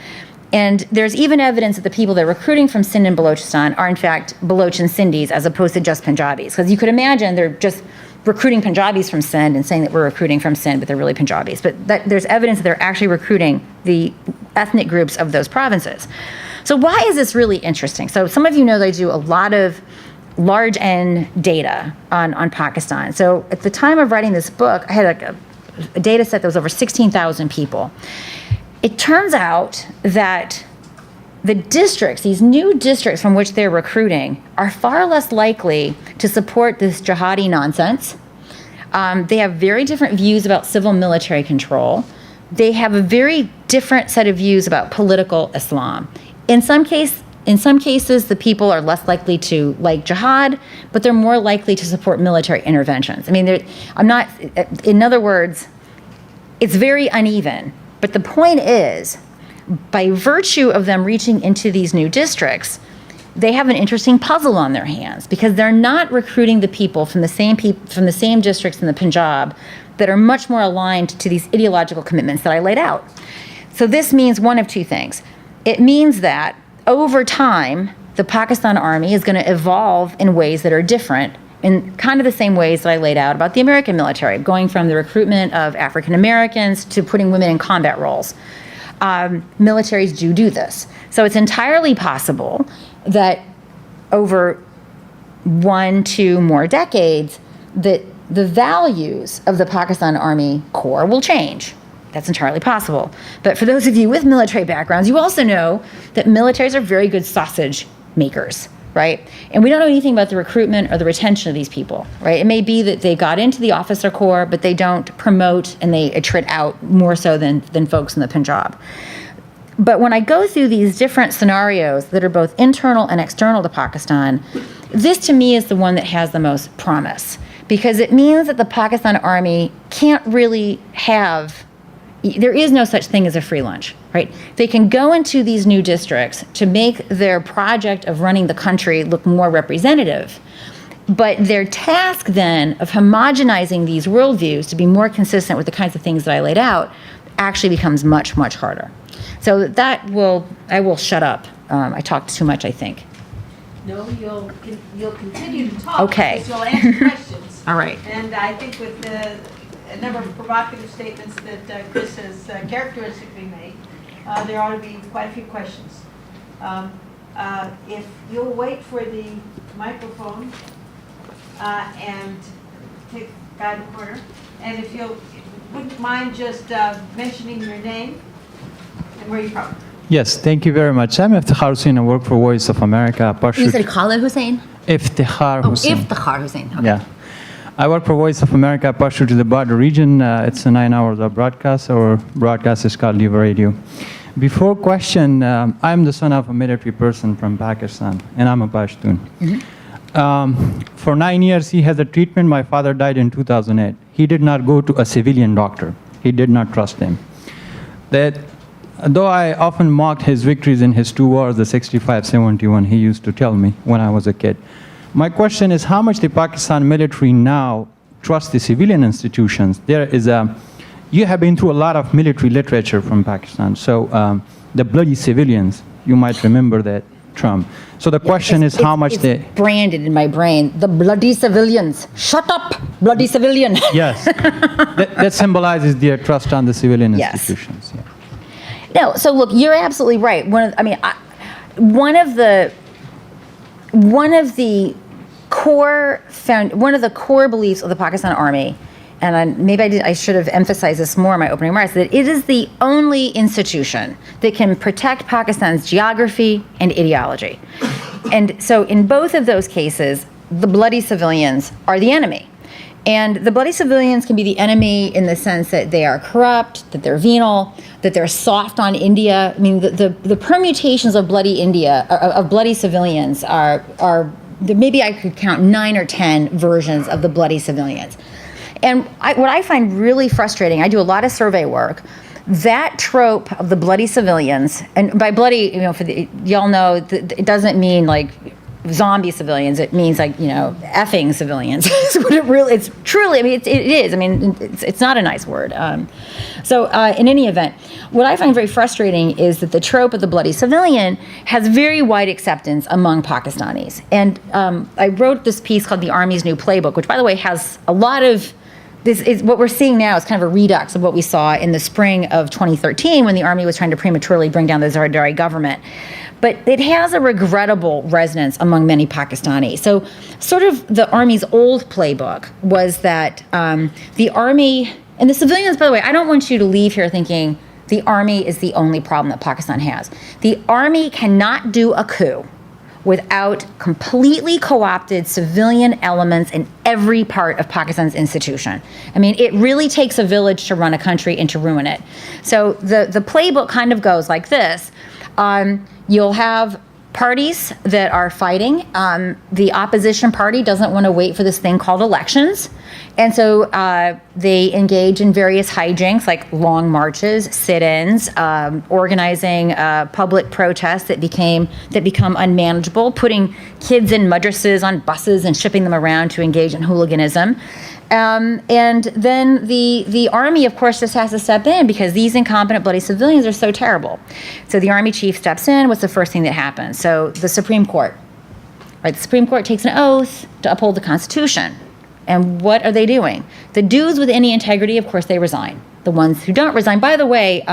And there's even evidence that the people they're recruiting from Sindh and Balochistan are in fact Baloch and Sindhis as opposed to just Punjabis. Because you could imagine they're just recruiting Punjabis from Sindh and saying that we're recruiting from Sindh, but they're really Punjabis. But there's evidence that they're actually recruiting the ethnic groups of those provinces. So why is this really interesting? So some of you know that I do a lot of large N data on Pakistan. So at the time of writing this book, I had a data set that was over 16,000 people. It turns out that the districts, these new districts from which they're recruiting, are far less likely to support this jihadi nonsense. They have very different views about civil military control. They have a very different set of views about political Islam. In some cases, the people are less likely to like jihad, but they're more likely to support military interventions. I mean, in other words, it's very uneven. But the point is, by virtue of them reaching into these new districts, they have an interesting puzzle on their hands because they're not recruiting the people from the same districts in the Punjab that are much more aligned to these ideological commitments that I laid out. So this means one of two things. It means that over time, the Pakistan Army is going to evolve in ways that are different in kind of the same ways that I laid out about the American military, going from the recruitment of African Americans to putting women in combat roles. Militaries do this. So it's entirely possible that over 1-2 more decades, that the values of the Pakistan Army Corps will change. That's entirely possible. But for those of you with military backgrounds, you also know that militaries are very good sausage makers, right? And we don't know anything about the recruitment or the retention of these people, right? It may be that they got into the officer corps, but they don't promote and they attrit out more so than folks in the Punjab. But when I go through these different scenarios that are both internal and external to Pakistan, this to me is the one that has the most promise because it means that the Pakistan Army can't really there is no such thing as a free lunch, right? They can go into these new districts to make their project of running the country look more representative. But their task then of homogenizing these worldviews to be more consistent with the kinds of things that I laid out actually becomes much, much harder. So I will shut up. I talked too much, I think. No, you'll continue to talk. Okay. Because you'll answer questions. All right. And I think with a number of provocative statements that Chris has characteristically made, there ought to be quite a few questions. If you'll wait for the microphone and take the guy in the corner, and if you wouldn't mind just mentioning your name and where you're from. Yes, thank you very much. I'm Iftikhar Hussain. I work for Voice of America. You said Khalid Hussain? Iftikhar Hussain. Iftikhar Hussain. Okay. Yeah. I work for Voice of America, Pashto to the border region. It's a 9 hours of broadcast. Our broadcast is called Live Radio. Before question, I'm the son of a military person from Pakistan, and I'm a Pashtun. For 9 years, he had a treatment. My father died in 2008. He did not go to a civilian doctor. He did not trust him. That, though I often mocked his victories in his 2 wars, the 65-71, he used to tell me when I was a kid. My question is how much the Pakistan military now trusts the civilian institutions. There is you have been through a lot of military literature from Pakistan. So the bloody civilians, you might remember that term. So the question is how much they... branded in my brain, the bloody civilians. Shut up, bloody civilian. Yes, that symbolizes their trust on the civilian Yes. institutions. Yeah. No, so look, you're absolutely right. One of the core beliefs of the Pakistan Army, and I should have emphasized this more in my opening remarks, that it is the only institution that can protect Pakistan's geography and ideology. And so in both of those cases, the bloody civilians are the enemy. And the bloody civilians can be the enemy in the sense that they are corrupt, that they're venal, that they're soft on India. I mean, the permutations of bloody India, of bloody civilians are maybe I could count 9 or 10 versions of the bloody civilians. And what I find really frustrating, I do a lot of survey work, that trope of the bloody civilians, and by bloody, y'all know, it doesn't mean like zombie civilians, it means like, effing civilians. It's truly, I mean, it is. I mean, it's not a nice word. So in any event, what I find very frustrating is that the trope of the bloody civilian has very wide acceptance among Pakistanis. And I wrote this piece called The Army's New Playbook, which, by the way, has a lot of, this is what we're seeing now is kind of a redux of what we saw in the spring of 2013 when the Army was trying to prematurely bring down the Zardari government. But it has a regrettable resonance among many Pakistanis. So sort of the Army's old playbook was that the Army, and the civilians, by the way, I don't want you to leave here thinking the Army is the only problem that Pakistan has. The Army cannot do a coup without completely co-opted civilian elements in every part of Pakistan's institution. I mean, it really takes a village to run a country and to ruin it. So the playbook kind of goes like this. You'll have parties that are fighting. The opposition party doesn't want to wait for this thing called elections. And so they engage in various hijinks like long marches, sit-ins, organizing public protests that become unmanageable, putting kids in madrasas on buses and shipping them around to engage in hooliganism. And then the Army, of course, just has to step in because these incompetent bloody civilians are so terrible. So the Army chief steps in. What's the first thing that happens? So the Supreme Court, right? The Supreme Court takes an oath to uphold the Constitution. And what are they doing? The dudes with any integrity, of course, they resign. The ones who don't resign. By the way,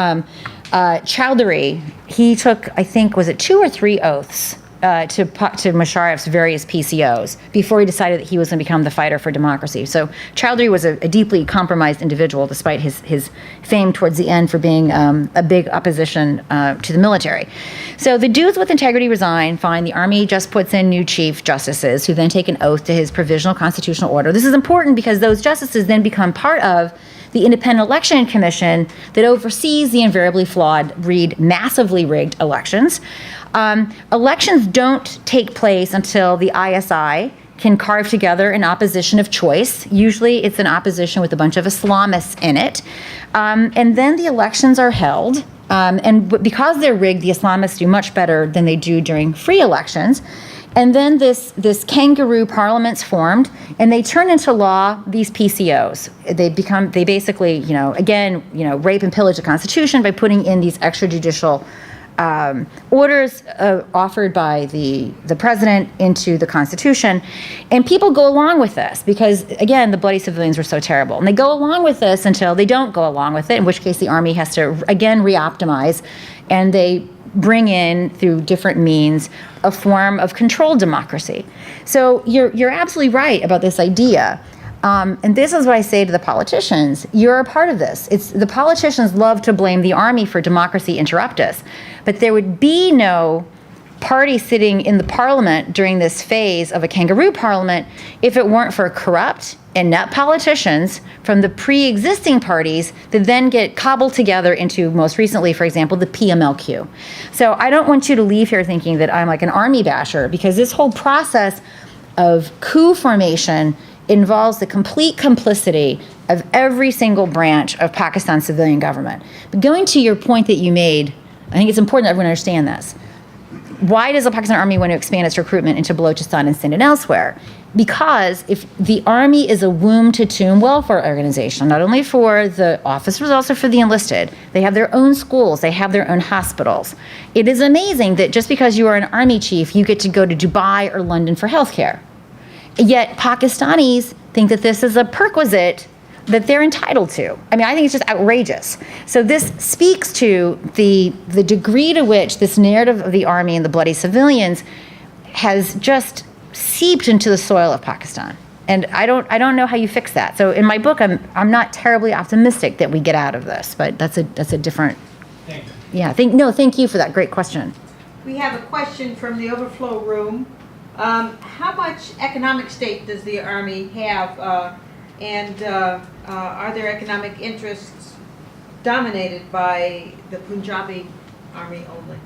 Chowdhury, he took, I think, was it 2 or 3 oaths to Musharraf's various PCOs before he decided that he was going to become the fighter for democracy. So Chowdhury was a deeply compromised individual, despite his fame towards the end for being a big opposition to the military. So the dudes with integrity resign, fine. The Army just puts in new chief justices who then take an oath to his provisional constitutional order. This is important because those justices then become part of the Independent Election Commission that oversees the invariably flawed, massively rigged elections. Elections don't take place until the ISI can carve together an opposition of choice. Usually it's an opposition with a bunch of Islamists in it. And then the elections are held. And because they're rigged, the Islamists do much better than they do during free elections. And then this kangaroo parliament's formed, and they turn into law these PCOs. They basically, rape and pillage the Constitution by putting in these extrajudicial orders offered by the president into the Constitution. And people go along with this because, again, the bloody civilians were so terrible. And they go along with this until they don't go along with it, in which case the Army has to, again, re-optimize. And they bring in, through different means, a form of controlled democracy. So you're absolutely right about this idea. And this is what I say to the politicians. You're a part of this. The politicians love to blame the Army for democracy interruptus, but there would be no party sitting in the parliament during this phase of a kangaroo parliament if it weren't for corrupt, inept politicians from the pre-existing parties that then get cobbled together into, most recently, for example, the PMLQ. So I don't want you to leave here thinking that I'm like an army basher, because this whole process of coup formation involves the complete complicity of every single branch of Pakistan's civilian government. But going to your point that you made, I think it's important that everyone understand this. Why does the Pakistan Army want to expand its recruitment into Balochistan and Sindh and elsewhere? Because if the Army is a womb-to-tomb welfare organization, not only for the officers, also for the enlisted. They have their own schools, they have their own hospitals. It is amazing that just because you are an Army chief, you get to go to Dubai or London for healthcare. Yet Pakistanis think that this is a perquisite that they're entitled to. I mean, I think it's just outrageous. So this speaks to the degree to which this narrative of the army and the bloody civilians has just seeped into the soil of Pakistan. And I don't know how you fix that. So in my book, I'm not terribly optimistic that we get out of this, but that's a different. Thank you. Yeah. Thank you for that great question. We have a question from the overflow room. How much economic stake does the Army have, and are their economic interests dominated by the Punjabi Army only?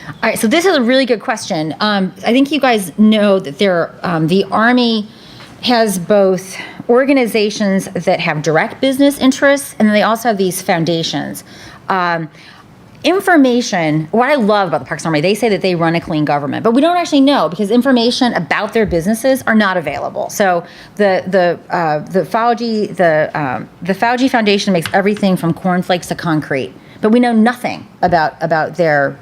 All right, so this is a really good question. I think you guys know that the Army has both organizations that have direct business interests, and then they also have these foundations. Information, what I love about the Pakistan Army, they say that they run a clean government, but we don't actually know because information about their businesses are not available. So the Fauji Foundation makes everything from cornflakes to concrete, but we know nothing about their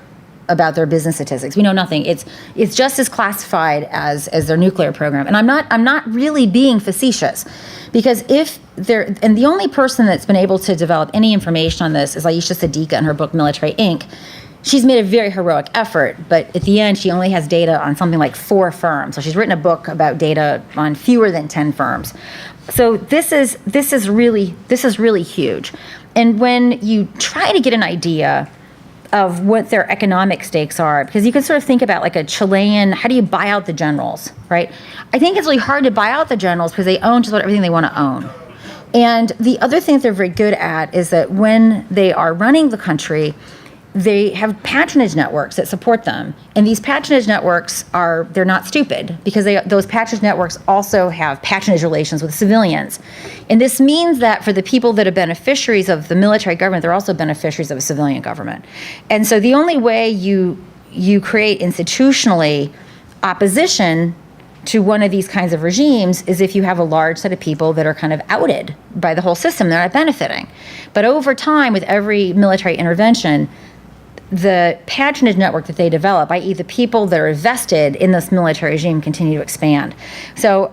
business statistics. We know nothing. It's just as classified as their nuclear program. And I'm not really being facetious, because and the only person that's been able to develop any information on this is Aisha Siddiqa in her book Military Inc. She's made a very heroic effort, but at the end she only has data on something like 4 firms. So she's written a book about data on fewer than 10 firms. So this is really huge. And when you try to get an idea of what their economic stakes are, because you can sort of think about like a Chilean, how do you buy out the generals, right? I think it's really hard to buy out the generals because they own just about everything they want to own. And the other thing that they're very good at is that when they are running the country, they have patronage networks that support them. And these patronage networks they're not stupid, because those patronage networks also have patronage relations with civilians. And this means that for the people that are beneficiaries of the military government, they're also beneficiaries of a civilian government. And so the only way you create institutionally opposition to one of these kinds of regimes is if you have a large set of people that are kind of outed by the whole system. They're not benefiting. But over time, with every military intervention, the patronage network that they develop, i.e. the people that are vested in this military regime, continue to expand. So,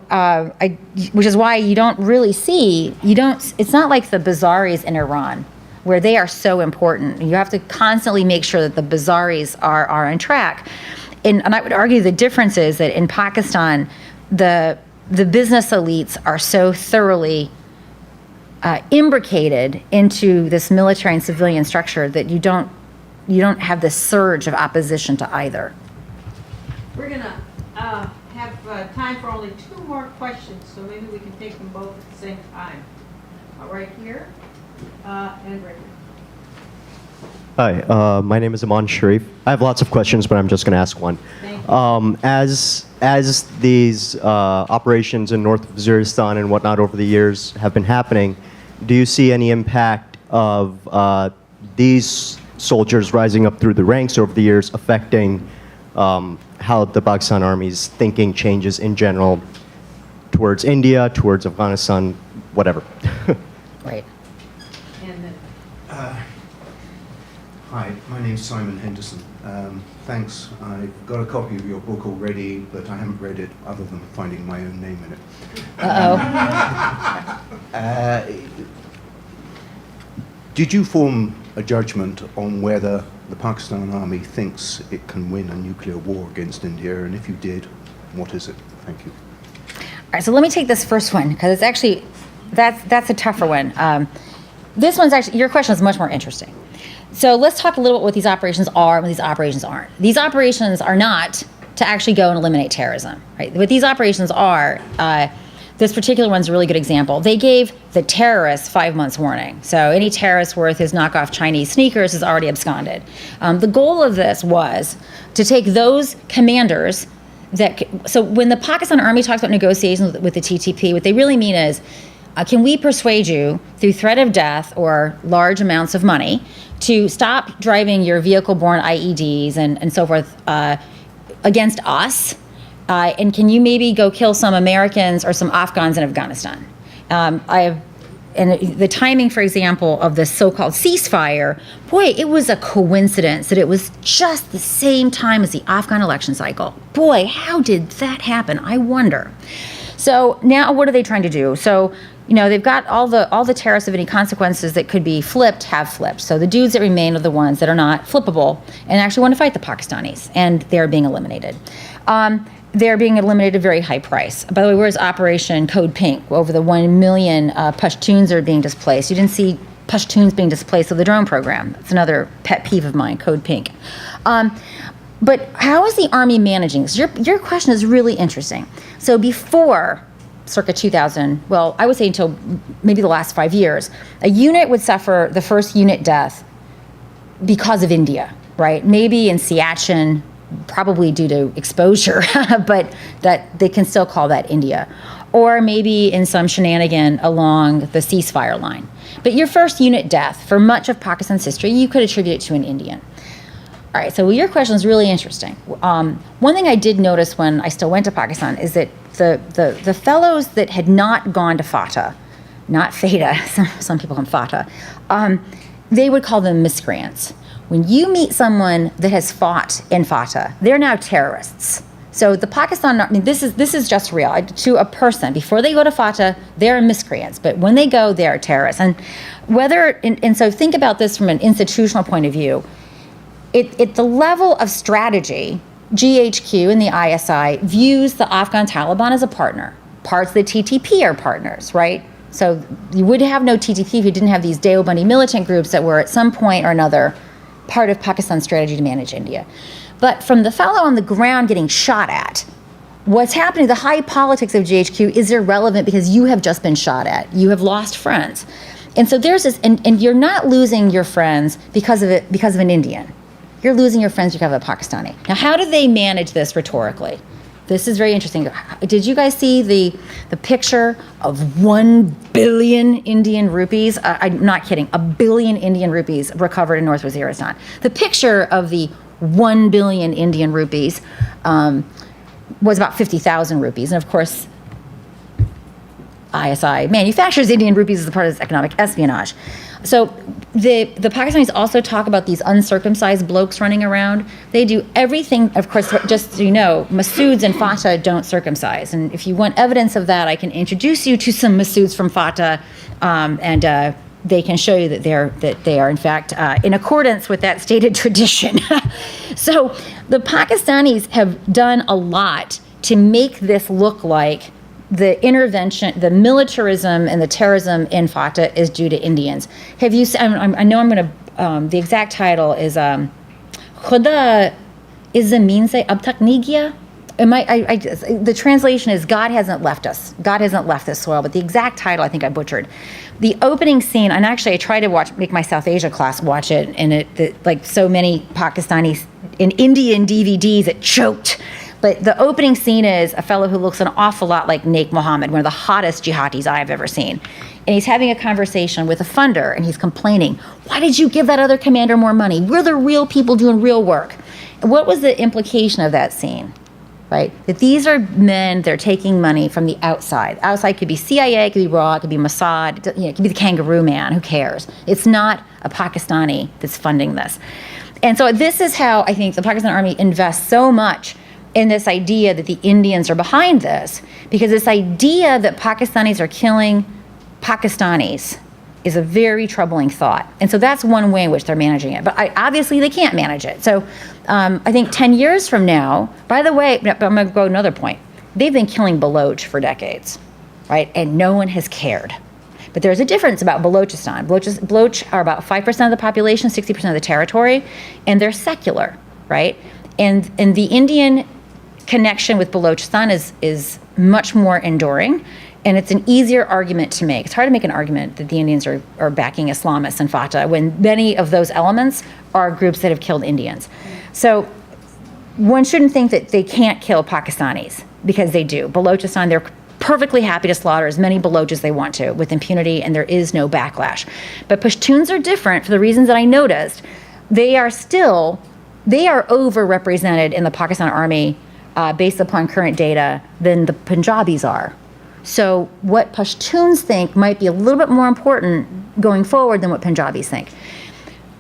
which is why you don't really see, it's not like the Bazaris in Iran, where they are so important. You have to constantly make sure that the Bazaris are on track. And I would argue the difference is that in Pakistan, the business elites are so thoroughly imbricated into this military and civilian structure that you don't have this surge of opposition to either. We're going to have time for only 2 more questions, so maybe we can take them both at the same time. Right here and right here. Hi, my name is Aman Sharif. I have lots of questions, but I'm just going to ask one. Thank you. As these operations in North Waziristan and whatnot over the years have been happening, do you see any impact of these soldiers rising up through the ranks over the years affecting how the Pakistan Army's thinking changes in general towards India, towards Afghanistan, whatever? Right. And then Hi, my name's Simon Henderson. Thanks. I've got a copy of your book already, but I haven't read it other than finding my own name in it. Did you form a judgment on whether the Pakistan Army thinks it can win a nuclear war against India? And if you did, what is it? Thank you. All right, so let me take this first one, because it's actually, that's a tougher one. This one's actually, your question is much more interesting. So let's talk a little bit what these operations are and what these operations aren't. These operations are not to actually go and eliminate terrorism, right? What these operations are, this particular one's a really good example. They gave the terrorists 5 months warning. So any terrorist worth his knockoff Chinese sneakers is already absconded. The goal of this was to take those commanders so when the Pakistan Army talks about negotiations with the TTP, what they really mean is, can we persuade you through threat of death or large amounts of money to stop driving your vehicle-borne IEDs and so forth against us? And can you maybe go kill some Americans or some Afghans in Afghanistan? And the timing, for example, of the so-called ceasefire, boy, it was a coincidence that it was just the same time as the Afghan election cycle. Boy, how did that happen? I wonder. So now what are they trying to do? So, they've got all the terrorists of any consequences that could be flipped have flipped. So the dudes that remain are the ones that are not flippable and actually want to fight the Pakistanis, and they're being eliminated. They're being eliminated at a very high price. By the way, where's Operation Code Pink? Over the 1 million Pashtuns are being displaced. You didn't see Pashtuns being displaced with the drone program. That's another pet peeve of mine, Code Pink. But how is the Army managing this? Your question is really interesting. So before circa 2000, well, I would say until maybe the last 5 years, a unit would suffer the first unit death because of India, right? Maybe in Siachen, probably due to exposure, but that they can still call that India. Or maybe in some shenanigan along the ceasefire line. But your first unit death for much of Pakistan's history, you could attribute it to an Indian. All right, so your question is really interesting. One thing I did notice when I still went to Pakistan is that the fellows that had not gone to FATA, not FATA, some people call them FATA, they would call them miscreants. When you meet someone that has fought in FATA, they're now terrorists. So the Pakistan, this is just real. To a person, before they go to FATA, they're miscreants. But when they go, they are terrorists. And so think about this from an institutional point of view. At the level of strategy, GHQ and the ISI views the Afghan Taliban as a partner. Parts of the TTP are partners, right? So you would have no TTP if you didn't have these Deobandi militant groups that were at some point or another part of Pakistan's strategy to manage India. But from the fellow on the ground getting shot at, what's happening, the high politics of GHQ is irrelevant because you have just been shot at. You have lost friends. And so there's this, and you're not losing your friends because of an Indian. You're losing your friends because of a Pakistani. Now, how do they manage this rhetorically? This is very interesting. Did you guys see the picture of 1 billion Indian rupees? I'm not kidding. 1 billion Indian rupees recovered in North Waziristan. The picture of the 1 billion Indian rupees was about 50,000 rupees. And of course, ISI manufactures Indian rupees as a part of its economic espionage. So the Pakistanis also talk about these uncircumcised blokes running around. They do everything, of course, just so you know, Masouds and FATA don't circumcise. And if you want evidence of that, I can introduce you to some Masouds from FATA, and they can show you that they are in fact in accordance with that stated tradition. So the Pakistanis have done a lot to make this look like the intervention, the militarism and the terrorism in FATA is due to Indians. Have you? I know I'm going to. The exact title is "Khuda is zameen se ab tak nahi gaya." The translation is "God hasn't left us. God hasn't left this soil." But the exact title, I think I butchered. The opening scene, and actually I tried to make my South Asia class watch it, and like so many Pakistanis in Indian DVDs, it choked. But the opening scene is a fellow who looks an awful lot like Naik Mohammed, one of the hottest jihadis I've ever seen. And he's having a conversation with a funder, and he's complaining, why did you give that other commander more money? We're the real people doing real work. And what was the implication of that scene? Right? That these are men, they're taking money from the outside. Outside could be CIA, it could be RAW, it could be Mossad, it could be the Kangaroo Man, who cares? It's not a Pakistani that's funding this. And so this is how I think the Pakistan Army invests so much in this idea that the Indians are behind this, because this idea that Pakistanis are killing Pakistanis is a very troubling thought. And so that's one way in which they're managing it. But obviously they can't manage it. So I think 10 years from now, by the way, I'm going to go another point. They've been killing Baloch for decades, right? And no one has cared. But there's a difference about Balochistan. Baloch are about 5% of the population, 60% of the territory, and they're secular, right? And the Indian connection with Balochistan is much more enduring, and it's an easier argument to make. It's hard to make an argument that the Indians are backing Islamists and Fatah when many of those elements are groups that have killed Indians. So one shouldn't think that they can't kill Pakistanis, because they do. Balochistan, they're perfectly happy to slaughter as many Baloch as they want to with impunity, and there is no backlash. But Pashtuns are different for the reasons that I noticed. They are overrepresented in the Pakistan army based upon current data than the Punjabis are. So what Pashtuns think might be a little bit more important going forward than what Punjabis think.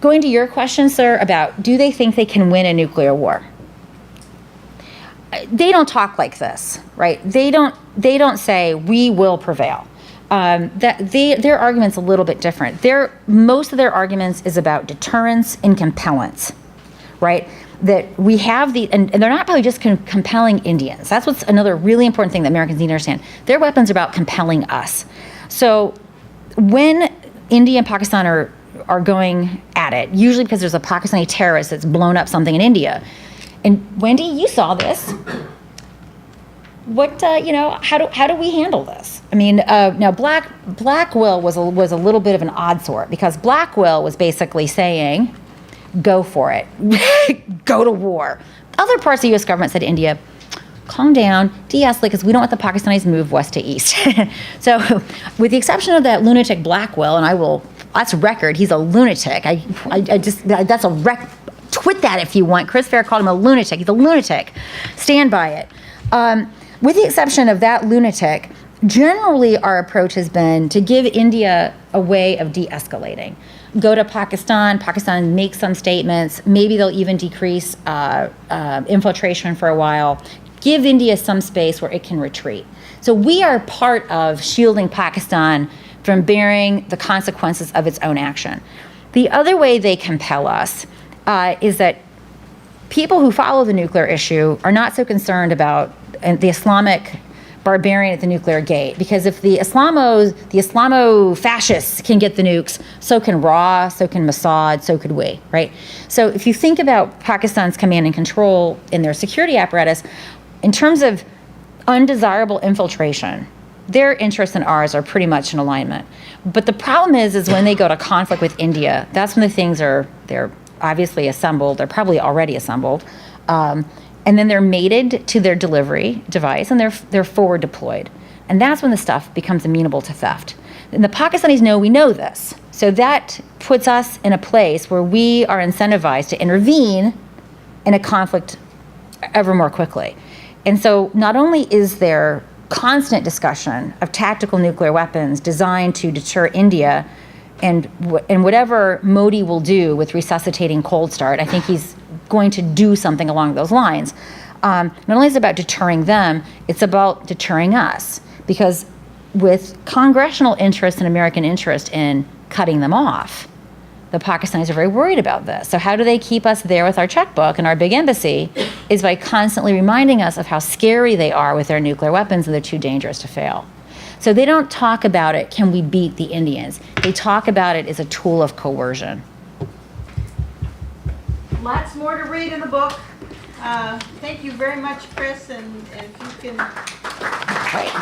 Going to your question, sir, about do they think they can win a nuclear war? They don't talk like this, right? They don't say we will prevail. Their argument's a little bit different. Most of their arguments is about deterrence and compellence, right? That we have and they're not probably just compelling Indians. That's what's another really important thing that Americans need to understand. Their weapons are about compelling us. So when India and Pakistan are going at it, usually because there's a Pakistani terrorist that's blown up something in India. And Wendy, you saw this. What how do we handle this? I mean, now Blackwell was a little bit of an odd sort, because Blackwell was basically saying, go for it, go to war. Other parts of the U.S. government said to India, calm down, de-escalate, because we don't want the Pakistanis to move west to east. So with the exception of that lunatic Blackwell, and that's record, he's a lunatic. That's a twit that if you want. Chris Fair called him a lunatic. He's a lunatic. Stand by it. With the exception of that lunatic, generally our approach has been to give India a way of de-escalating. Go to Pakistan make some statements, maybe they'll even decrease infiltration for a while, give India some space where it can retreat. So we are part of shielding Pakistan from bearing the consequences of its own action. The other way they compel us is that people who follow the nuclear issue are not so concerned about the Islamic barbarian at the nuclear gate, because if the Islamo-fascists can get the nukes, so can Ra, so can Mossad, so could we, right? So if you think about Pakistan's command and control in their security apparatus, in terms of undesirable infiltration, their interests and ours are pretty much in alignment. But the problem is when they go to conflict with India, that's when the things they're obviously assembled, they're probably already assembled, and then they're mated to their delivery device, and they're forward deployed. And that's when the stuff becomes amenable to theft. And the Pakistanis know we know this. So that puts us in a place where we are incentivized to intervene in a conflict ever more quickly. And so not only is there constant discussion of tactical nuclear weapons designed to deter India, and whatever Modi will do with resuscitating Cold Start, I think he's going to do something along those lines. Not only is it about deterring them, it's about deterring us. Because with congressional interest and American interest in cutting them off, the Pakistanis are very worried about this. So how do they keep us there with our checkbook and our big embassy? Is by constantly reminding us of how scary they are with their nuclear weapons, and they're too dangerous to fail. So they don't talk about it, can we beat the Indians? They talk about it as a tool of coercion. Lots more to read in the book. Thank you very much, Chris, and if you can... Great.